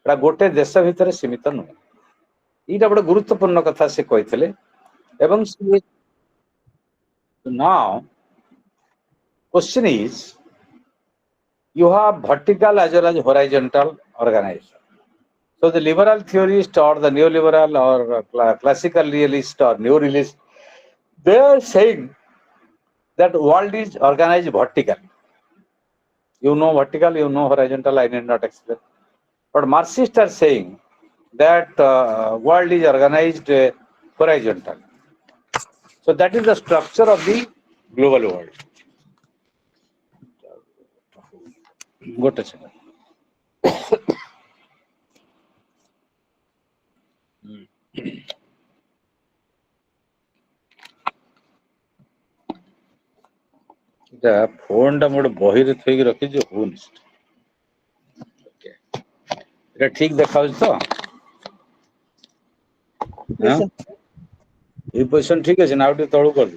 एटा गोटे देश भितर सीमित नुहे यहाँ गोटे गुरुत्वपूर्ण कथा से कहते now question is you have vertical as well as horizontal organization. So the liberal theorist or the neoliberal or classical realist or neo-realist, they are saying that world is organized vertically. You know vertical, you know horizontal, I need not explain. But Marxists are saying that world is organized horizontal. So that is the structure of the global world. Go to second. Phone टा मोटे बही थोक रखी हो ठीक देखा तो ये पोजिशन ठीक अच्छे ना तलू कर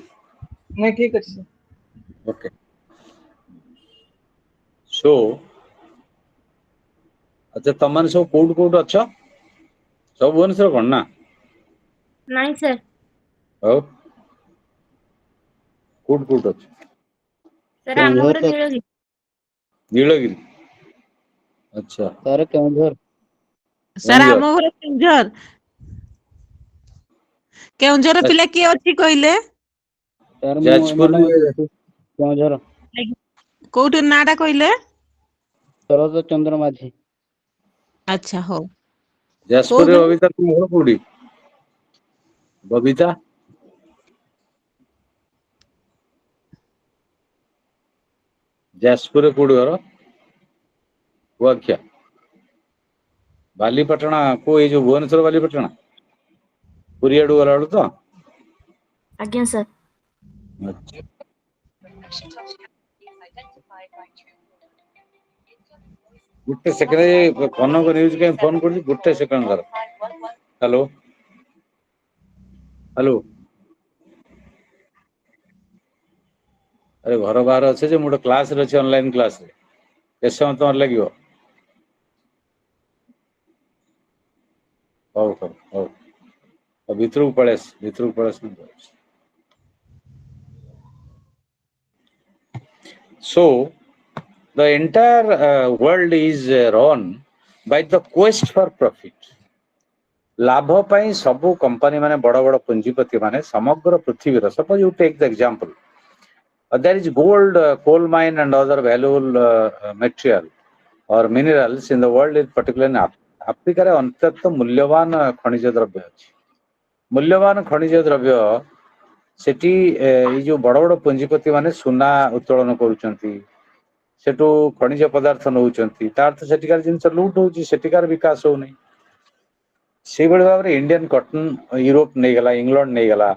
नहीं ठीक अच्छे ओके सो अच्छा तुम मैंने सब कोड कोड अच्छा सब भुवनेश्वर कौन ना नहीं सर और कोड कोड अच्छा सर आम घर नीलगिरी नीलगिरी अच्छा सर केउंझर सर आम घर केउंझर केउंझर पिला किए अछि कहले सर जाजपुर केउंझर कोउठी नाडा कहले शरद चंद्र माझी अच्छा हो जाजपुर रे बबीता तुम घर कोडी बबीता जाजपुर रे कोडी घर वाक्या बालीपटना को ये जो भुवनेश्वर बालीपटना पुरी आडू गला तो आज्ञा सर अच्छा गुट्टे सेकंड कनक न्यूज के फोन कर Gutte second sir hello hello अरे घर बाहर अच्छे जो मोटे क्लास रे अच्छे ऑनलाइन क्लास रे के समय तुम लगे हौ हौ हौ भितर को पड़ेस so the entire world is run by the quest for profit लाभ पाई सबु कंपनी माने बड़ बड़ पूंजीपति माने समग्र पृथ्वी रो suppose you take the example there is gold coal mine and other valuable material or minerals in the world is particularly in Africa रे अत्यंत मूल्यवान खनिज द्रव्य अछि मूल्यवान खनिज द्रव्य सेठी ये जो बड़ बड़ पूंजीपति माने सुना उत्तोलन करूचंती सेटू खनिज पदार्थ नउचंती तार तो सेटिकार जिंस लूट होची सेटिकार विकास हो नहीं से बड़े भाव रे इंडियन कॉटन यूरोप नहीं गला इंग्लैंड नहीं गला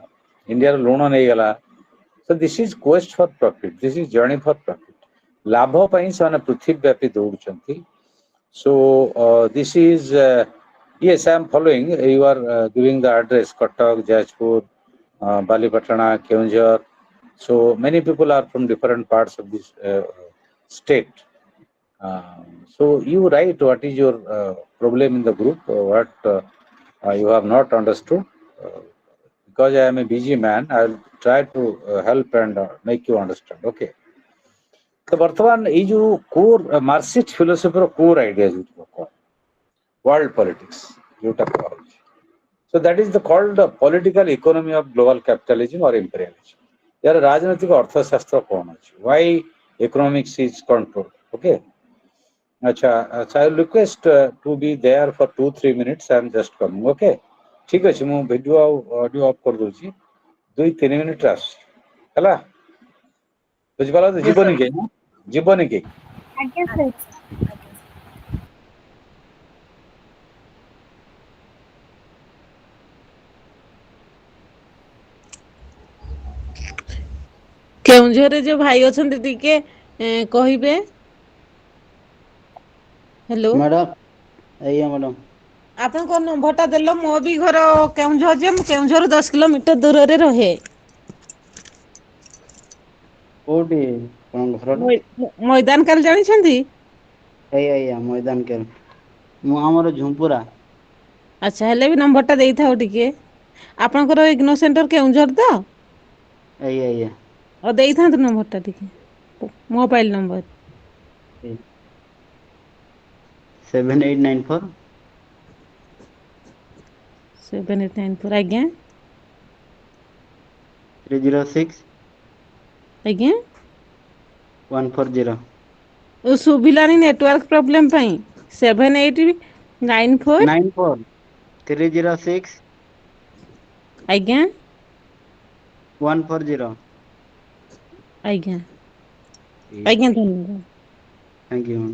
इंडिया रो लूण नहीं गला so this is quest for profit this is journey for profit लाभ पई से पृथ्वी व्यापी दौड़चंती so this is yes I am following you are giving the address Katak Jajpur Balipatana Keonjhar so many people are from different parts of this state so you write what is your problem in the group what you have not understood because I am a busy man I will try to help and make you understand okay तो वर्तमान ये जो core Marxist philosophy रो core ideas world politics जोटा so that is the called the political economy of global capitalism or imperialism यार राजनीतिक अर्थशास्त्र कौन अछि why economics is controlled okay अच्छा I will request to be there for 2-3 minutes I am just coming okay ठीक अछि मु video audio of कर दोची 2-3 मिनिट रास हला बुझ पाला तो जीवनी के आज्ञा सर केउंझर जो भाई अछंती टिके कहिबे हेलो मैडम आइया मैडम आपन को नंबरटा देलो मो भी घर केउंझर जे केउंझर 10 किलोमीटर दूर रे रहे कोडी कोन घर मैदान काल जानि छंदी आइया मैदान के ମୁଁ ଆମର ଝୁମ୍ପୁରା। ଆଚ୍ଛା ହେଲେ ବି ନମ୍ବରଟା ଦେଇଥାଉ ଟିକେ। ଆପଣଙ୍କର ଇଗ୍ନୋ ସେଣ୍ଟର କେଉଁଝର ତ? ଆଜ୍ଞା ଆଜ୍ଞା। ଆଉ ଦେଇଥାନ୍ତୁ ନମ୍ବରଟା ଟିକେ ମୋବାଇଲ ନମ୍ବର। 7894 7894 ଆଜ୍ଞା। 306 ଆଜ୍ଞା। 140। ଶୁଭିଲାନି ନେଟୱାର୍କ ପ୍ରୋବ୍ଲେମ ପାଇଁ 7894 94 306 ଆଜ୍ଞା। 140। ଆଜ୍ଞା ଆଜ୍ଞା ଧନ୍ୟବାଦ। Thank you.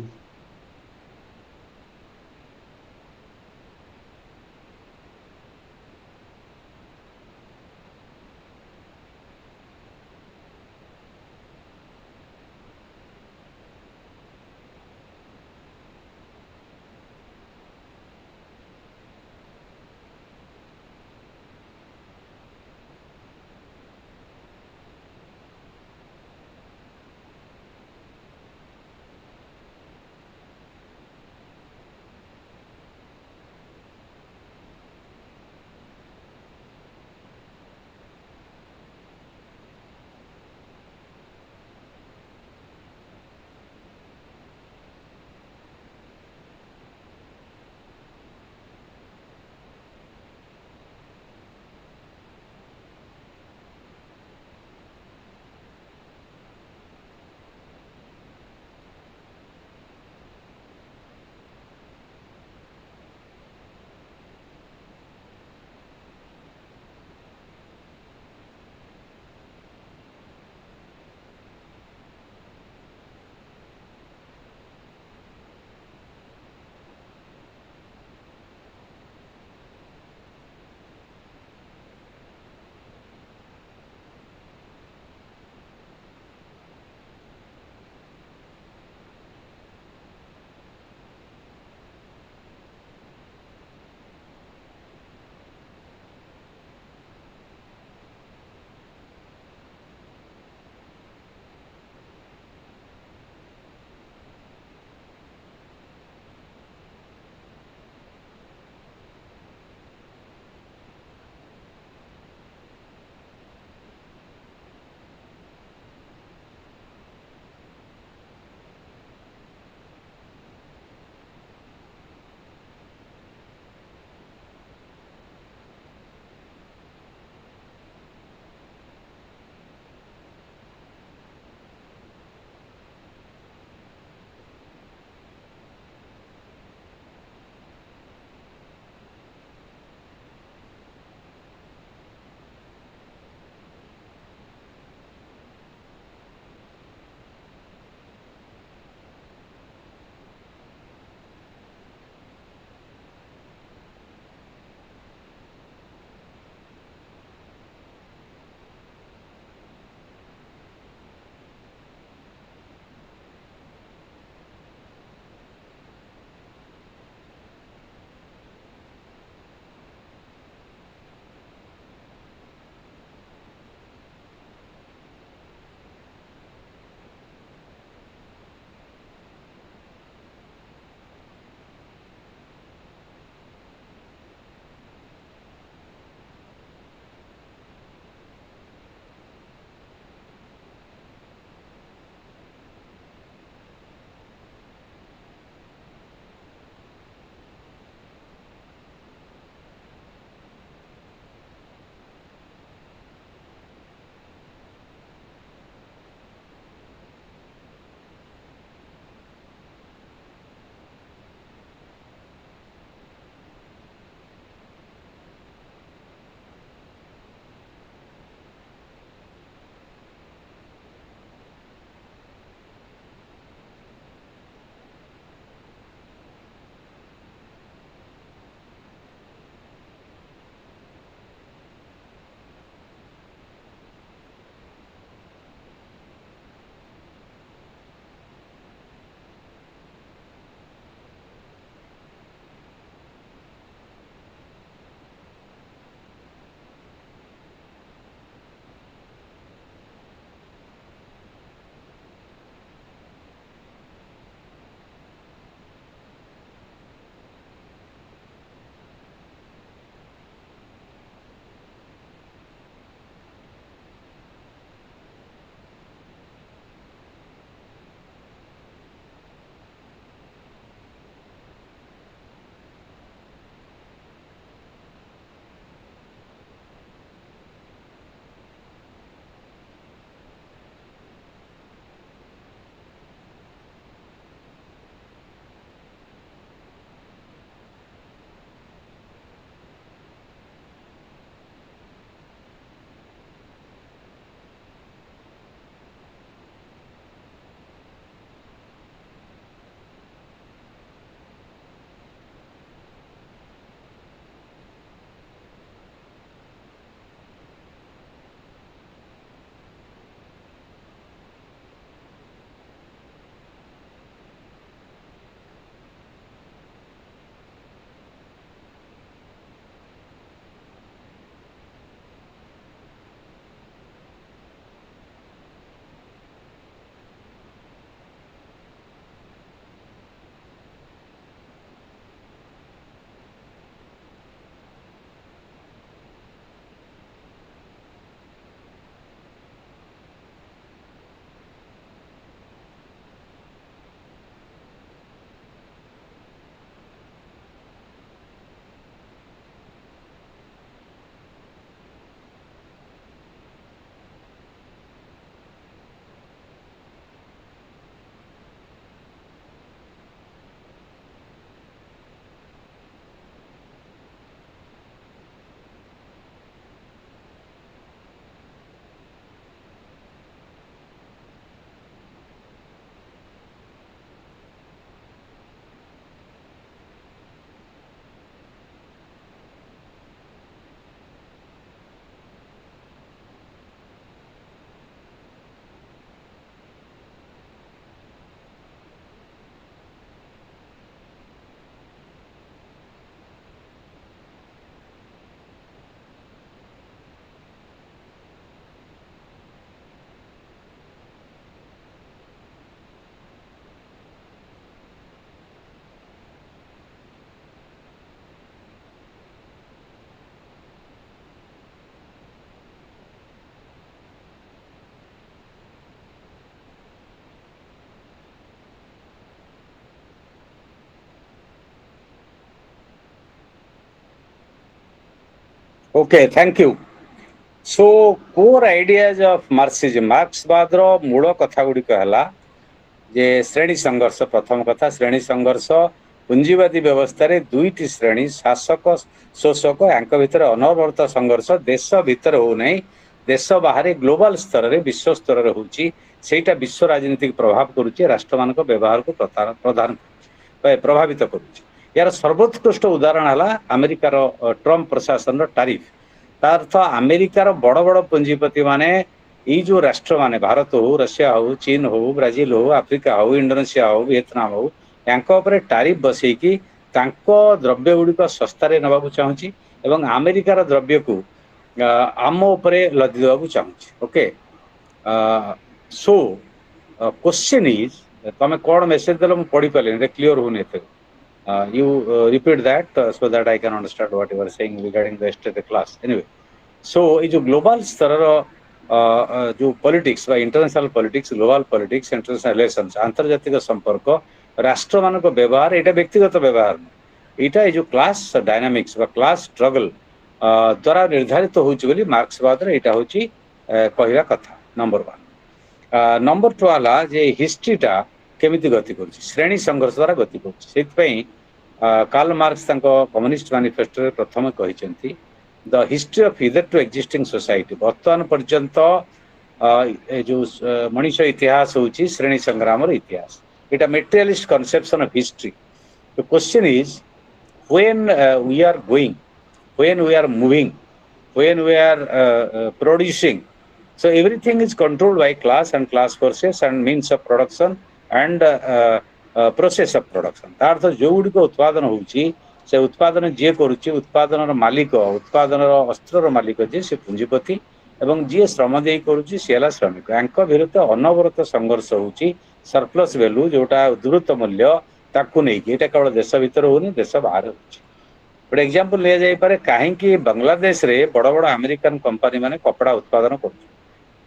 Okay, thank you. So core ideas of Marxism, मार्क्सवाद रो मूल कथा गुडी कहला जे श्रेणी संघर्ष प्रथम कथा श्रेणी संघर्ष पुंजीवादी व्यवस्था रे दुईटी श्रेणी शासक शोषक यांक भितर अनवरत संघर्ष देश भितर हो नहीं देश बाहर ग्लोबल स्तर रे विश्व स्तर रे होची सेटा विश्व राजनीतिक प्रभाव करूची राष्ट्र मानक व्यवहार को प्रदान प्रभावित करूची यार सर्वोत्कृष्ट उदाहरण हला अमेरिकार ट्रम्प प्रशासन टारिफ तार अर्थ अमेरिकार बड़ बड़ पुंजीपति माने ये जो राष्ट्र माने भारत हो रशिया हो चीन हो ब्राजिल हो आफ्रिका हो इंडोनेशिया हो वियतनाम हो या टारिफ बसईकी द्रव्य गुड़िक सस्तार नवाक चाहूँगी एवं अमेरिकार द्रव्य को आम उपरे लदी देवाक चाहूँगी ओके सो क्वेश्चन इज तुम कौन मेसेज देल मुझे पढ़ी पारे क्लीयर होने you repeat that so that I can understand what you are saying regarding the yesterday class anyway so ये जो ग्लोबल स्तर जो politics international politics global politics international relations आंतर्जातिक संपर्क राष्ट्र मान व्यवहार यहाँ व्यक्तिगत व्यवहार यहाँ ये जो क्लास डायनामिक्स क्लास स्ट्रगल द्वारा निर्धारित होची मार्क्सवाद यहाँ हूँ कहवा कथा नंबर 1 नंबर 2 है जे हिस्ट्रीटा केमिति गति कर श्रेणी संघर्ष द्वारा गति कर कार्ल मार्क्स कम्युनिस्ट मैनिफेस्टो रे प्रथम कहिसेंती the history of hitherto existing society वर्तमान पर्यंत जो मनुष्य इतिहास होची श्रेणी संग्राम इतिहास इटा materialist conception of history the question is when we are going when we are moving when we are producing so everything is controlled by class and class forces and means of production and process of production तार तो जो गुड़ी उत्पादन होची से उत्पादन जे करुच्ची उत्पादन मालिक उत्पादन अस्त्र मालिक जे से पुंजीपति एवं जी श्रम दे करुच्ची सी है श्रमिक यांक विरुद्ध अनवरत संघर्ष होची सरप्लस वैल्यू जोटा द्रुत मूल्य ताकू नहीं कि केवल देश भीतर होनी देश बाहर होची गोटे एग्जांपल लिया जाई पारे कहीं बांग्लादेश रे बड़ बड़ अमेरिकन कंपनी माने कपड़ा उत्पादन कर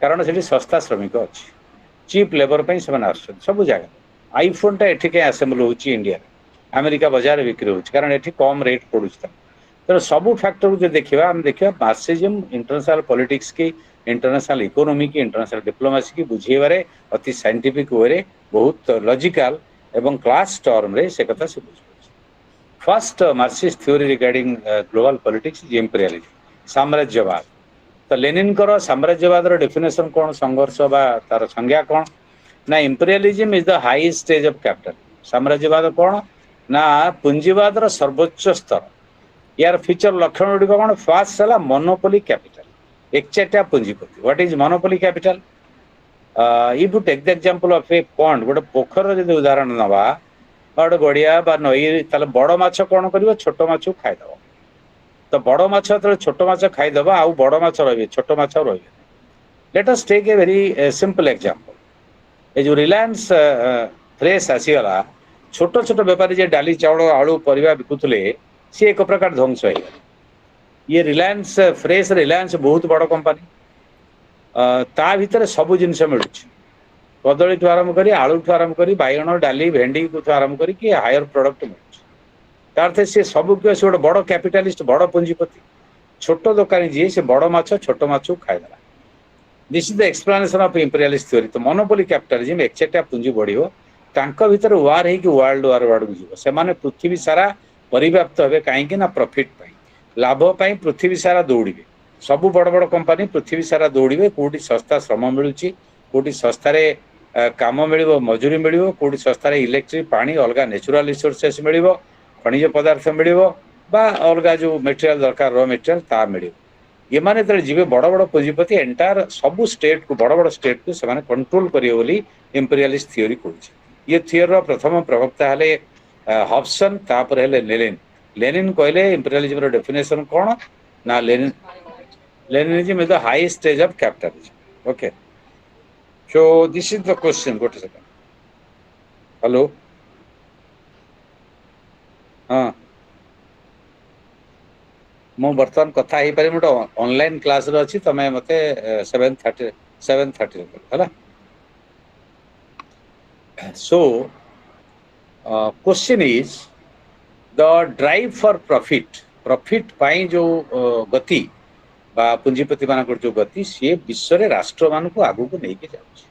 कारण से सस्ता श्रमिक अच्छी चीप लेबर पर सब जगह आईफोन टा एठी कहीं आसेम्बल होची इंडिया अमेरिका बाजार बिक्री होची कारण एठी कम रेट पड़ुछ तो सब फैक्टर जो देखा आम देखा मार्क्सिज्म इंटरनेशनल पॉलिटिक्स की इंटरनेशनल इकोनॉमी की इंटरनेशनल डिप्लोमेसी की बुझेबारे अति साइंटिफिक वे बहुत लॉजिकल एवं क्लास टर्म रे से कथा से बुझ first Marxist theory regarding global politics is imperialism साम्राज्यवाद तो लेनिन कर साम्राज्यवाद डेफिनेशन कौन संघर्ष बा तार संज्ञा कौन ना imperialism is the high stage of capital साम्राज्यवाद कौन ना पुंजीवाद सर्वोच्च स्तर यार फीचर लक्षण गुड़िक कौन फास्ट है मोनोपोली कैपिटल एकचेटिया पुंजीपति what is monopoly capital if you take the example of a pond गोटे पोखर जब उदाहरण नवा गोटे गड़िया नई बड़ माछ कौन कर छोट माछ खाईदब तो बड़ माछ छोट माछ खाईदब आउ बड़ माछ रही छोट माछ रही let us take a very simple example ये जो रिलायंस फ्रेश आसीगला छोट छोट बेपारी जे डाली चाउल आलू परिवा बिकुले सी एक प्रकार ध्वंस हो ये रिलायंस फ्रेश रिलायंस बहुत बड़ कंपनी ता भितर सब जिनस मिलूँ कदली ठू आरंभ कर आलू ठू आरंभ कर बैगण डाली भेंडी ठू आरंभ कर हायर प्रोडक्ट मिलूँ तार सी सब किए से गोटे बड़ कैपिटालिस्ट बड़ पुंजीपति छोट दोकानी जी से बड़ माछ छोट माछ खाईदेला this is the explanation of imperialist theory तो मोनोपोली कैपिटलिज्म एकचेटिया पुंजी बढ़ियो तांका भीतर वार है कि वर्ल्ड वार वार्ड को जीव से माने पृथ्वी सारा परिव्याप्त हेबे कहीं ना प्रॉफिट पाई लाभ पाई पृथ्वी सारा दौड़े सब बड़ बड़ कंपनी पृथ्वी सारा दौड़े कोटी सस्ता श्रम मिलूँ कोटी सस्तार काम मिल मजूरी मिल कोटी सस्तार इलेक्ट्रिक पानी अलग नेचुरल रिसोर्सेस मिल खनिज पदार्थ मिल अलग जो मेटेरियल दरकार र मेटेरियल ता मिल ये माने तो जीवे बड़ बड़ पुंजीपति एंटायर सब स्टेट को बड़ बड़ स्टेट को से कंट्रोल करिए बोली इंपीरियलिस्ट थ्योरी कहूँ ये थ्योरी प्रथम प्रवक्ता हेले हॉब्सन तापर हेले लेनिन लेनिन कहले इंपीरियलिज्म डेफिनेशन कौन ना Leninism is the high stage of capitalism okay so this is the question गोटे सेकंड हेलो हाँ मु बर्तमान कथा ही पारे मोटे ऑनलाइन क्लास रे अछि तमे मते 7:30 है so question is the drive for profit profit पाई जो गति बा पुंजीपति मानकर जो गति सी विश्व रे राष्ट्र मान को आगु को नहीं के जाउछि.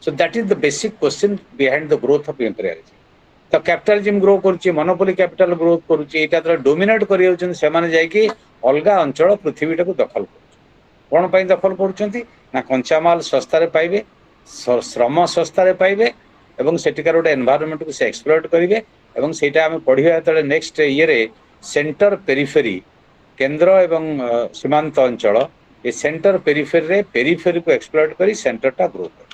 So that is the basic question behind the growth of imperialism. तो कैपिटलिज्म ग्रो करुछि, मोनोपोली कैपिटल ग्रोथ करुछि, एटा तो डोमिनेट करि होछन से माने जाय कि अलगा अंचल पृथ्वी को दखल करुछि. कोन पई दखल करुछंती ना कंचामाल सस्ता रे पाइबे, श्रम सस्ता रे पाइबे एवं सेटिकार गोटे एनवायरनमेंट को से एक्सप्लॉइट करिवे एवं सेटा हम पढिबा तळे नेक्स्ट ईयर रे सेंटर पेरिफेरी केंद्र एवं सीमांत अंचल ये सेंटर पेरिफेरी रे पेरिफेरी को एक्सप्लॉइट करी सेंटर टा ग्रो कर.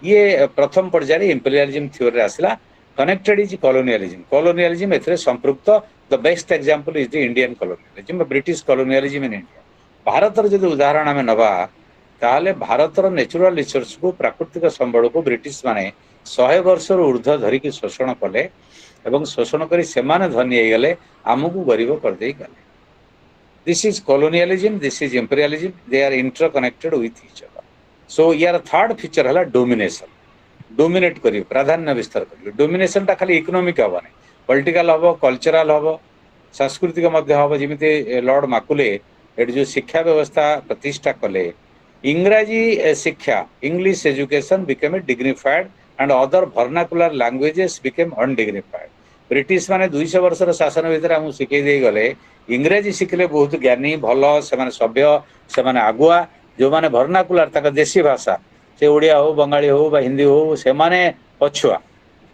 ये प्रथम पर्याय इंपीरियलिज्म थ्योरी रे आसला. कनेक्टेड इज colonialism एथरे संपृक्त. The best example is the Indian colonialism, British colonialism in India. भारत रे जदि उदाहरण हमें नबा ताहले भारत रो नेचुरल रिसोर्स को प्राकृतिक संबल को ब्रिटिश माने 100 वर्ष रो ऊर्ध्व धरि की शोषण कले एवं शोषण करी सेमाने धनी हे गले, आमु गरीब कर देई गले. This is colonialism, this is imperialism, they are interconnected with each other. So यार थर्ड फीचर हला डोमिनेशन. डोमिनेट करी प्राधान्य विस्तार करी. डोमिनेशन टा खाली इकोनॉमिक हबो नै, पॉलिटिकल हबो, कल्चरल हबो, सांस्कृतिक मध्य हबो. जेमिते लॉर्ड माकुले एट जो शिक्षा व्यवस्था प्रतिष्ठा कले, इंग्रजी शिक्षा English education became dignified and other vernacular languages became undignified. British माने 200 वर्षर शासन भितर हम शिखै दे गले. इंग्रजी शिखले बहुत ज्ञानी भलो से सभ्य से आगुआ. जो माने वर्नाकुलर तक देशी भाषा से ओडिया हो, बंगाली हो बा हिंदी हो, से माने पछुआ.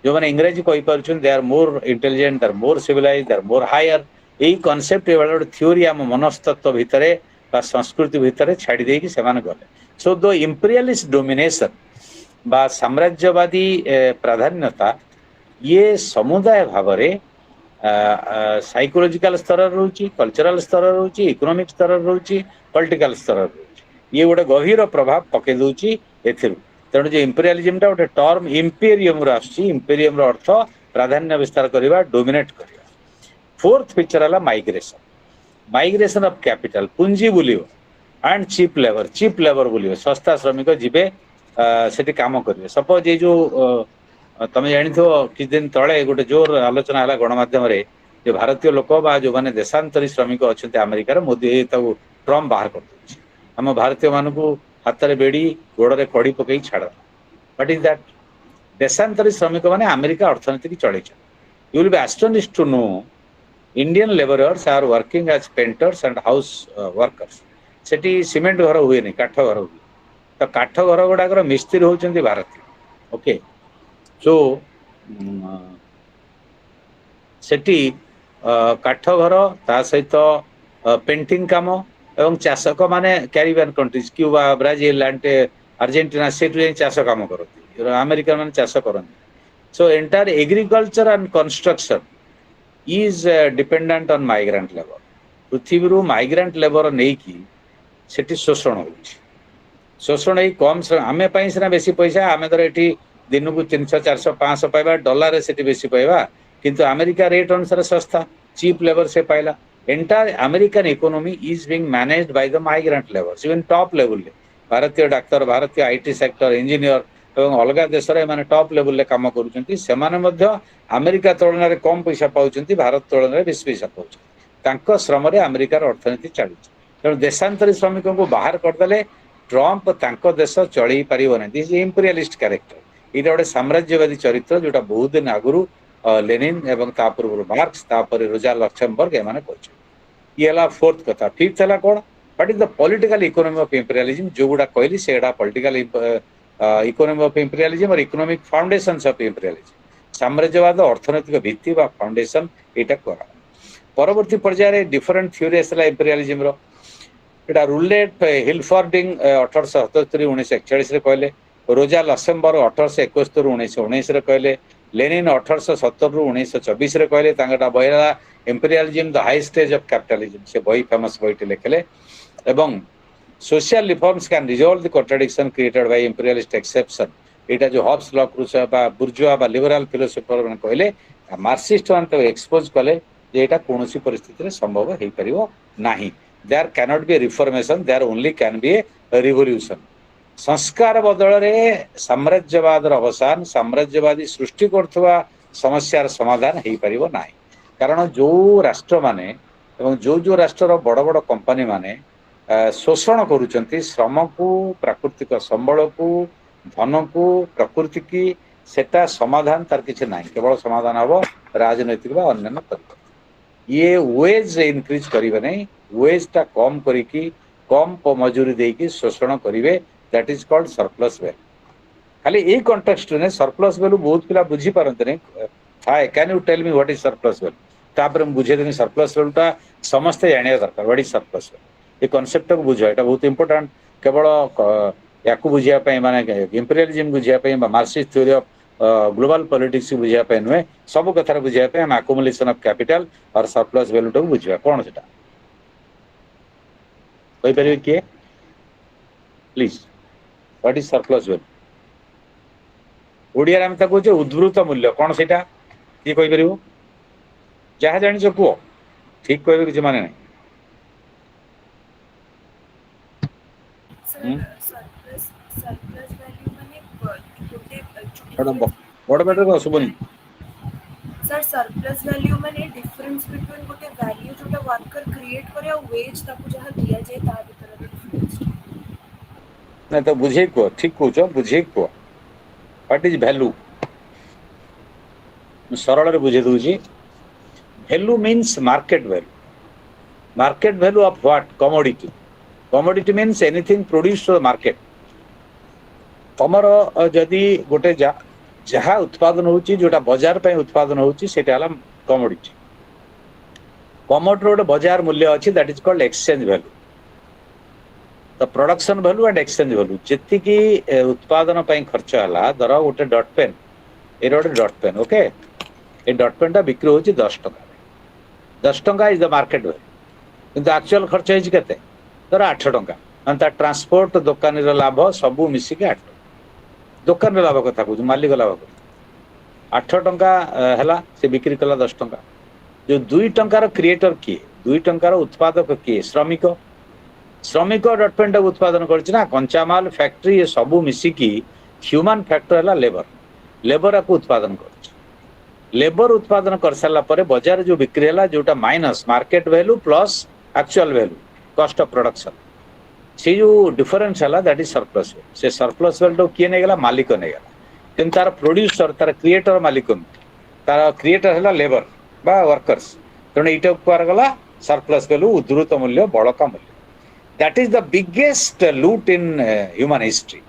जो माने इंग्रजी कहि परछन they are more intelligent, they are more civilised, they are more higher. एई कांसेप्ट एवल थ्योरी हम मनस्तत्व भितरे बा संस्कृति भितरे छाडी देकी से माने गले. सो द इंपीरियलिस्ट डोमिनेशन बा साम्राज्यवादी प्राधान्यता ये समुदाय भाव रे साइकोलॉजिकल स्तर रहउची, कल्चरल स्तर रहउची, इकोनॉमिक स्तर रहउची, पॉलिटिकल स्तर रहउची. ये गोटे गभीर प्रभाव पके दूची एथिरु. तेणु जे इंपीरियलिज्म टा गोटे टर्म इंपेरियम रो आछि. इंपेरियम रो अर्थ प्राधान्य विस्तार करिवा, डोमिनेट करिवा. फोर्थ फीचर हला माइग्रेशन. माइग्रेशन ऑफ कैपिटल, पुंजी बुलियो एंड चीप लेबर बुलियो. सस्ता श्रमिक जिबे सेठी काम करिवे. सपोज ये जो तमे जानि थो कि दिन तळे गोटे जोर आलोचना हला गणमाध्यम रे जे भारतीय लोक बा जो माने देशांतरी श्रमिक अछन्ते अमेरिका रे, मोदी ताऊ ट्रम्प बाहर कर दउछि. हम भारतीय मान को हाथ में बेड़ी गोड़े कड़ी पकई छाड़. What is that? देशांतरी श्रमिक माने अमेरिका अर्थनीति की चले. You will be astonished to know Indian labourers are working as painters and house workers. सेठी सीमेंट घर हुए नहीं, काठ घर हुए. तो काठ घर गुड़ाकर मिस्त्री होचंती भारतीय. ओके, सो सेठी काठ घर ता सहित पेंटिंग काम एवं चाषक माने Caribbean countries Cuba, Brazil, Argentina से चाष काम करती. अमेरिका माने चाष करती. So entire agriculture and construction is dependent on migrant labour. Prithvi migrant labour नहीं कि सेठी शोषण होछि. शोषण ही कम आमे पई सिना बेसी पैसा आमे धर एठी दिन को 300 400 500 पाइबा डॉलर रे सेठी बेसी पाइबा, किंतु अमेरिका रेट अनुसार सस्ता चीप लेबर से पाइला. Entire American economy is being managed by the migrant laborers, even top level. भारतीय डाक्तर, भारतीय आईटी सेक्टर, इंजीनियर एवं अलग देश रे माने टॉप लेवल ले काम करूचंती. से माने मध्य अमेरिका तुलना रे कम पैसा पाउचंती, भारत तुलना रे बेसी पैसा पाउचंती. तांको श्रम रे अमेरिका रो अर्थनीति चालू. तेणु देशांतरी श्रमिकों को बाहर करदेले ट्रम्प तांको देश चली पारिबो नै. This is imperialist character. इटा गोटे साम्राज्यवादी चरित्र जोटा बहुत दिन आगुरु लेनिन एवं तापूर्व मार्क्स तापर रोजा लक्समबर्ग एमाने कहछन. ये हला फोर्थ कथा. फिफ्थ हला कोन? What is the political economy of imperialism. जो गुडा कहली सेडा political economy of imperialism or economic foundations of imperialism. साम्राज्यवाद अर्थनैतिक भित्ति बा फाउंडेशन एटा करा. परवर्ती पर्याय रे डिफरेंट थ्योरी असला इंपीरियलिज्म रो. एटा रुलेट हिलफोर्डिंग 1877 1941 रे कहले. रोजा लक्समबर्ग 1871 1919 रे कहले. लेनिन 1870 1924 रे कहले. तांगटा बहिला imperialism the high stage of capitalism से बही फेमस बहीटे लिखले. एवं social reforms can resolve the contradiction created by imperialist exception. एटा जो हॉब्स लॉ क्रूसा बा बुर्जुआ बा लिबरल फिलोसोफर मन कहले, मार्क्सिस्ट मान तो एक्सपोज कले जे एटा कोनोसी परिस्थिति रे संभव हेई परिबो नाही. There can not be reformation, there only can be a revolution. संस्कार बदल रे साम्राज्यवाद अवसान, साम्राज्यवादी सृष्टि करथवा समस्यार समाधान हेई परिबो नाही. कारण जो राष्ट्र माने एवं जो राष्ट्र बड़ बड़ कंपनी माने शोषण करुचंती श्रम को प्राकृतिक संबल को धन को प्रकृति की सेटा समाधान तार किसी ना केवल समाधान हम राजनैतिक अन्य ये वेज इनक्रीज करेंगे नहीं वेज टा कम करी कम मजूरी देकी शोषण करेंगे that is called surplus value खाली ए कॉन्टेक्स्ट ने सरप्लस वैल्यू बहुत पिला बुझी पारंते नहीं hi can you tell me what is surplus value तापर हम बुझे देनी सरप्लस वैल्यू टा समस्त जानिया दरकार व्हाट इज सरप्लस वैल्यू ये कांसेप्ट को बुझो एटा बहुत इंपोर्टेंट केवल याकू बुझिया पे माने इंपीरियलिज्म बुझिया पे Marxist theory of global politics बुझिया पे नुहे सब कथार बुझिया पे हम अकोमुलेशन ऑफ कैपिटल और सरप्लस वैल्यू टाକୁ बुझिया कोन सेटा कोई परिवे के please what is surplus value Odia हम ताको जे उद्भूत मूल्य कोन सेटा की कोई परिवो जहा जानि जो को ठीक कहबे कि माने नहीं सरप्लस वैल्यू माने बड़ बेटर को सुबनी सर सरप्लस वैल्यू माने डिफरेंस बिटवीन गोटे वैल्यू जोटा वर्कर क्रिएट करे और वेज ताको जहा दिया जाय ता भीतर डिफरेंस नहीं तो बुझे को ठीक कहछ बुझे को व्हाट इज वैल्यू सरल रे बुझे दूची value means market value of what commodity commodity means anything produced to the market तमर जदि गोटे जहा उत्पादन होची जोटा बाजार पे उत्पादन होची सेटा हला कमोडिटी कमोडिटी रो बाजार मूल्य अछि that is called exchange value the production value and exchange value जेति की उत्पादन पे खर्च हला दर गोटे डॉट पेन ए रोड डॉट पेन ओके ए डॉट पेन टा बिक्री होची 10 टका 10 टका इज द मार्केट वैल्यू किंतु एक्चुअल खर्च होची केते दर 8 टका माने ट्रांसपोर्ट दुकान रो लाभ सब मिसी के 8 दुकान रो लाभ कथा कहू मालिक लाभ 8 टका हला से बिक्री कला 10 टका जो 2 टंकार क्रिएटर किए 2 टंकार उत्पादक किए श्रमिक डॉट पेन उत्पादन करना कंचा माल फैक्ट्री ये सब मिसिकी ह्यूमन फैक्टर है लेबर को उत्पादन कर उत्पादन कर सारा पर बाजार जो बिक्री है जोटा minus market value plus actual value cost of production से जो डिफरेंस है दैट इज सरप्लस वैल्यू से सरप्लस वैल्यू किए नहीं गला मालिक नहीं गला किंतु तार प्रोड्यूसर तार क्रिएटर मालिक तार क्रिएटर है लेबर बा वर्कर्स तेणु यहाँ कुआर गला सरप्लस वैल्यू उद्धृत मूल्य बड़का मूल्य दैट इज द बिगेस्ट लूट इन ह्यूमन हिस्ट्री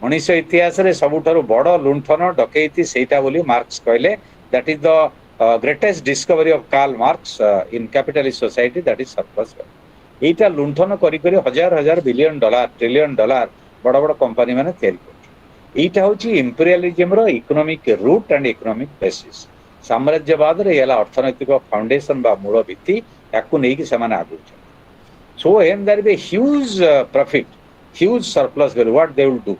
मनीष इतिहास रे सबुठारु बड़ लुंठन डकैती सेटा बोली मार्क्स कहले that is the greatest discovery of Karl Marx in capitalist society that is surplus value एटा लुंठन करी करी हजार हजार बिलियन डॉलर ट्रिलियन डॉलर बड़ बड़ कंपनी माने तैयारी कर एटा होची इंपीरियलिज्म रो economic root and economic basis साम्राज्यवाद रे याला अर्थनैतिक फाउंडेशन बा मूल भित्ति याकू नै कि समान आगु so when there be huge profit huge surplus value what they will do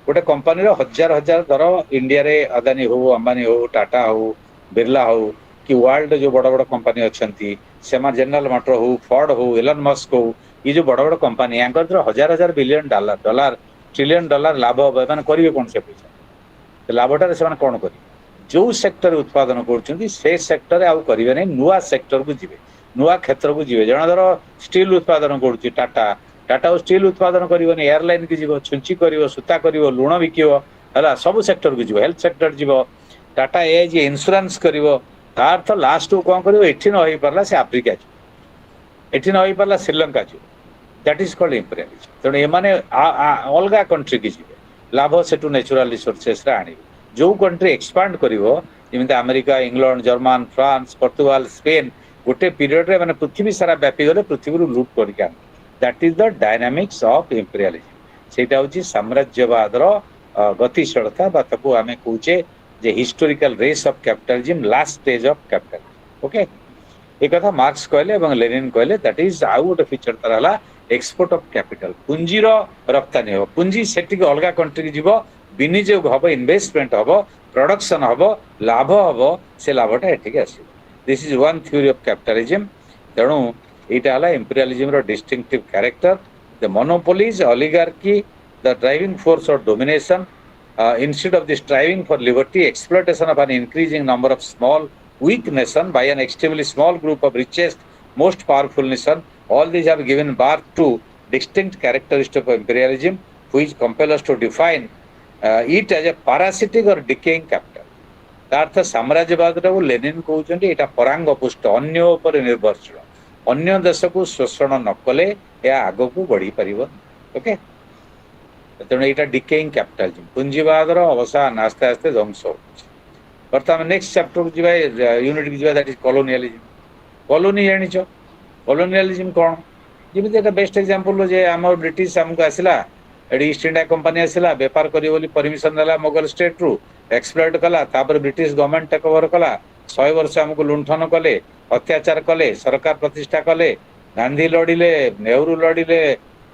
गोटे कंपनी रो हजार हजार दर इंडिया रे अदानी हो अंबानी हो टाटा हो बिरला हो कि वर्ल्ड जो बड़ बड़ कंपनी अछंती सेमा जनरल मोटर हो फोर्ड हो एलन मस्क हो ये जो बड़ बड़ कंपनी यांकर दर हजार हजार बिलियन डॉलर ट्रिलियन डॉलर लाभ माने करिवे कोन से पैसा लाभटा से माने कोन करी जो सेक्टर उत्पादन करछंती से सेक्टर आउ करिवे नै नुवा सेक्टर को जिवे नुआ क्षेत्र को जीवे जन धर स्टील उत्पादन करुच्ची टाटा स्टील उत्पादन कर एयरलाइन की जीव छुंची कर सूता कर लुण बिकिब है सब सेक्टर को जीव हेल्थ सेक्टर जीव टाटा एज इंश्योरेंस कर अर्थ लास्ट कौन कर ये न हो पारा से आफ्रिका जी ये न हो पारा श्रीलंका जी दैट इज कॉल्ड इंपीरियलिज्म तेणु एमाने अलग कंट्री की जीवे लाभ से नेचुरल रिसोर्सेस आने जो कंट्री एक्सपांड कर America England German France Portugal Spain गोटे पीरियड रे माने पृथ्वी सारा व्यापी गले पृथ्वी रू लूट करके that is the dynamics of imperialism सेटा होची साम्राज्यवाद रो गतिशीलता बा ताको आमे कहूचे जे historical race of capitalism last stage of capitalism okay ए कथा मार्क्स कहले एवं लेनिन कहले दैट इज आउ गोटे फीचर तार हला एक्सपोर्ट ऑफ कैपिटल पुंजी रो रप्तानी हो पुंजी सेठी के अलगा कंट्री के जीवो विनियोग हबो इन्वेस्टमेंट हबो प्रोडक्शन हबो लाभ हबो से लाभटा एठी के आसी This is one theory of capitalism. तेणु यहाँ है imperialism row distinctive character. The monopolies, oligarchy, the driving force of domination. Instead of the striving for liberty, exploitation of an increasing number of small weak nation by an extremely small group of richest, most powerful nation. All these have given birth to distinct characteristics of imperialism, which compel us to define it as a parasitic or decaying capital. अर्थ साम्राज्यवाद Lenin कहते यहाँ परांग पुष्ट अन्य उपर निर्भरशील अन्य देश को शोषण न कले या आग को बढ़ी पार ओके तेणु यहाँ डिकेइंग कैपिटलिज्म पुंजीवाद अवसान आस्ते आस्ते ध्वंस हो बर्तमान नेक्स्ट चैप्टर को जावा यूनिट की जावा दैट इज कॉलोनियलिज्म कॉलोनी जानिछ कॉलोनियलिज्म कौन जमी एक बेस्ट एग्जांपल जे आम ब्रिटिश आमको आसला एडी ईस्ट इंडिया कंपनी आसला बेपार करी बोली परमिशन देला मोगल स्टेट रु एक्सप्लॉइट कला तापर ब्रिटिश गवर्नमेंट टेक ओवर कला 100 वर्ष आमको लुंठन कले अत्याचार कले सरकार प्रतिष्ठा कले गांधी लड़िले नेहरू लड़िले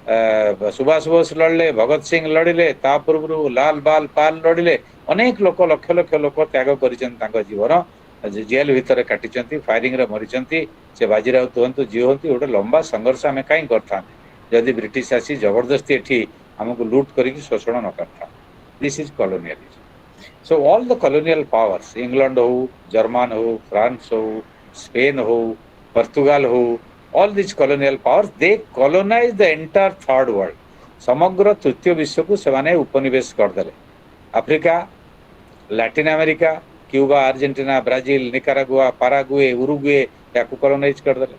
सुभाष बोस लड़ले भगत सिंह लड़िले ता पूर्व लाल बाल पाल लड़िले अनेक लोक लक्ष लक्ष लोक त्याग कर जीवन जेल भितर काटी फायरिंग रे मरी से बाजीराउत हूँ जी हूँ गोटे लंबा संघर्ष आम कहीं करता जदि ब्रिटिश आसी जबरदस्ती एठी आमको लूट करके शोषण न करता this is colonialism so all the colonial powers England हो जर्मन हो फ्रांस हो स्पेन हो पोर्तुगाल हो all these colonial powers they colonize the entire third world समग्र तृतीय विश्व को सेमाने उपनिवेश कर देले Africa Latin America Cuba Argentina Brazil Nicaragua Paraguay Uruguay या कॉलोनाइज कर देले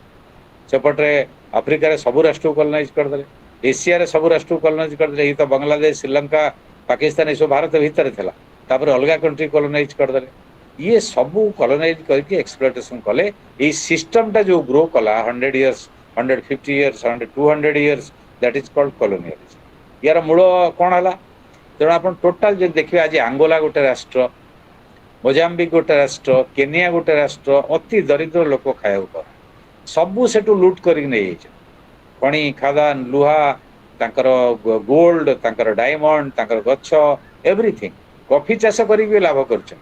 सेपटे अफ्रीका रे सब राष्ट्र को कॉलोनाइज कर देले एशिया रे सब राष्ट्र को कॉलोनाइज कर देले तो बांग्लादेश श्रीलंका पाकिस्तान ये सब भारत भीतर थिला तापर अलगा कंट्री कॉलोनाइज कर देले ये सबू कॉलोनाइज करके एक्सप्लॉइटेशन कले ये सिस्टम टा जो ग्रो कला 100 years 150 years 200 years that is called colonialism यार मूल कौन है तेणु आप टोटाल जो देखिए आज आंगोला गोटे राष्ट्र मोजाम्बिक गोटे राष्ट्र केनिया गोटे राष्ट्र अति दरिद्र लोक खाया सबू से लुट कर खणी खादान लुहा गोल्ड डायमंड गछ एवरीथिंग कॉफी चाष कर लाभ कर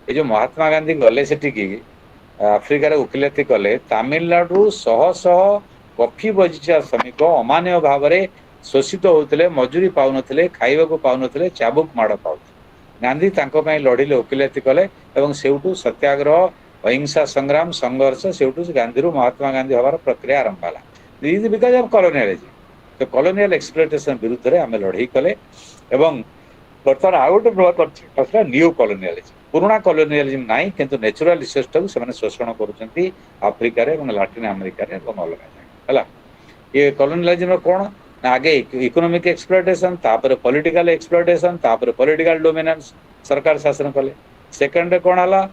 जो महात्मा गांधी गले से आफ्रिकार उकिलाती कले तमिलनाडु शह शह कॉफी बगीचा श्रमिक अमान्य भाव में शोषित होते मजूरी पाऊन खाइबा पाऊन चाबुक माड़ पाऊ गांधी लड़िले उकिलाती कले सेठू सत्याग्रह अहिंसा संग्राम संघर्ष सेठू गांधी महात्मा गांधी हमार प्रक्रिया आरंभ है बिकॉज ऑफ कॉलोनियलिज्म तो कॉलोनियल एक्सप्लॉइटेशन विरुद्ध में आम लड़ई कले बर्तमान आउ गोटे न्यू कॉलोनियलिज्म पुराना कॉलोनियलिज्म नहीं किंतु नेचुरल रिसोर्स टाक से शोषण कर आफ्रिका लाटिन अमेरिका अलग जगह ये कॉलोनियलिज्म कौन ना आगे इकोनॉमिक एक्सप्लॉइटेशन तापर पॉलिटिकल एक्सप्लॉइटेशन तापर पॉलिटिकल डोमिनेंस सरकार शासन कले सेकंड कौन है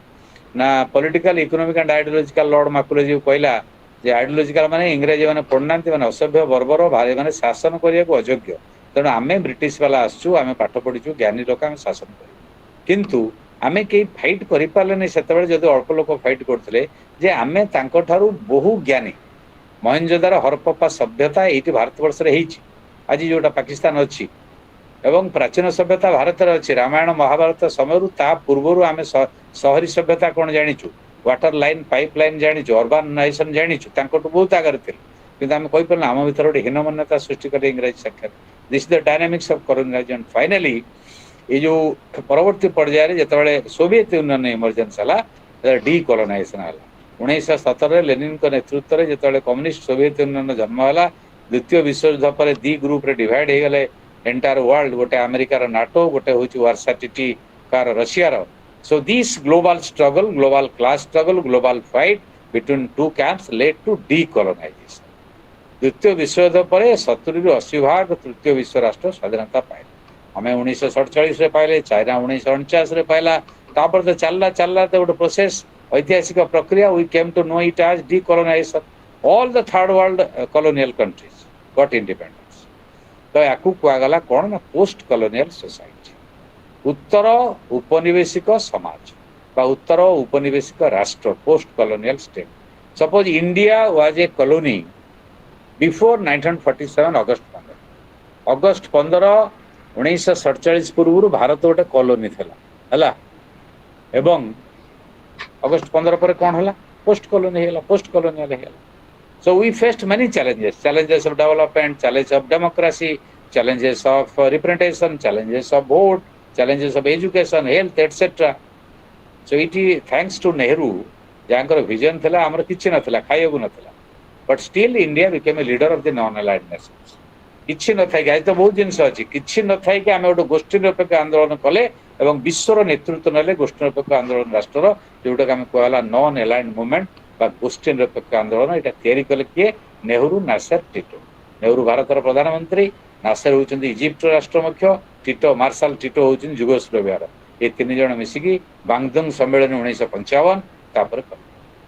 ना political economic and ideological Lord Macaulay कहला जे आइडियोलॉजिकल माने इंग्रजी माने पढ़ना माने असभ्य बर्बर भारी माने शासन करने को अयोग्य तेणु आम ब्रिटिश वाला आसचु आम पाठ पढ़ीचु ज्ञानी लोक आम शासन कर किंतु आमे कई फाइट करि पारले सेतबेले जदि अल्प लोक फाइट करथिले जे आमे तांको ठारू बहु ज्ञानी मोहनजोदार हरप्पा सभ्यता एठी भारतवर्ष रे हेछि आज जोटा पाकिस्तान अछि एवं प्राचीन सभ्यता भारत रे अछि रामायण महाभारत समय ता पूर्वरु आमे शहरी सभ्यता कोन जानिछु वाटर लाइन पाइप लाइन जानिछु अर्बानाइजेशन जानिछु तांको बहुत आगर थिल किंतु आमे कहि परना आम भीतर गोटे हीनमान्यता सृष्टि करे इंग्रजी साक्षर this is the dynamics of colonialism finally ये जो परवर्ती पर्यायर जिते सोवियत यूनियन इमर्जेंस है डीकॉलोनाइजेशन है 1917 लेनिन नेतृत्व में जिते कम्युनिस्ट सोवियत यूनियन जन्म है द्वितीय विश्वयुद्ध पर दी ग्रुप रे डिवाइड हो गले एंटायर वर्ल्ड गोटे अमेरिकार नाटो गोटे हूँ वार्सा टीटी कार रशियार so this global struggle global class struggle global fight between two camps led to decolonisation द्वितीय विश्वयुद्ध पर 70-80% तृतीय विश्व राष्ट्र स्वाधीनता पाए हमें 1947 पाइले चाइना 1949 पाइला तापर तो चलला तो गोटे प्रोसेस ऐतिहासिक प्रक्रिया we came to know it as decolonisation all the third world colonial countries got independence तो याकू कुआगला कौन ना पोस्ट कॉलोनियल सोसाइटी उत्तर उपनिवेशिक समाज बा उत्तर उपनिवेशिक राष्ट्र post colonial state suppose India was a colony before 1947 August 15 1947 पूर्व भारत गोटे कॉलोनी थला एवं अगस्ट 15 पर कौन है post colony post colonial so we faced many challenges of development challenge of democracy challenges of representation, challenges of vote, challenges of education, health, etc. So it is thanks to Nehru जहाँकर vision थिला हमर किछि नथिला खाइबो नथिला but still India became a leader of the non aligned nations किछि न Thai गाय तो बहुत जिंस अछि किछि न थाइ कि आमे ओटो गोष्ठी निरपेक्ष आंदोलन कले एवं विश्वर नेतृत्व नले गोष्ठी निरपेक्ष आंदोलन राष्ट्र जोटा आमे कहला नॉन अलाइड मूवमेंट बा गोष्ठी निरपेक्ष आंदोलन एटा तयारी कले किए नेहरू नासर टिटो नेहरू भारतर प्रधानमंत्री नासर होउचंदी इजिप्ट राष्ट्र मुख्य टिटो मार्शल टिटो होउचंदी युगोस्लाविया ये तीन जन मिसिकी बांगदंग सम्मेलन 1955 तापर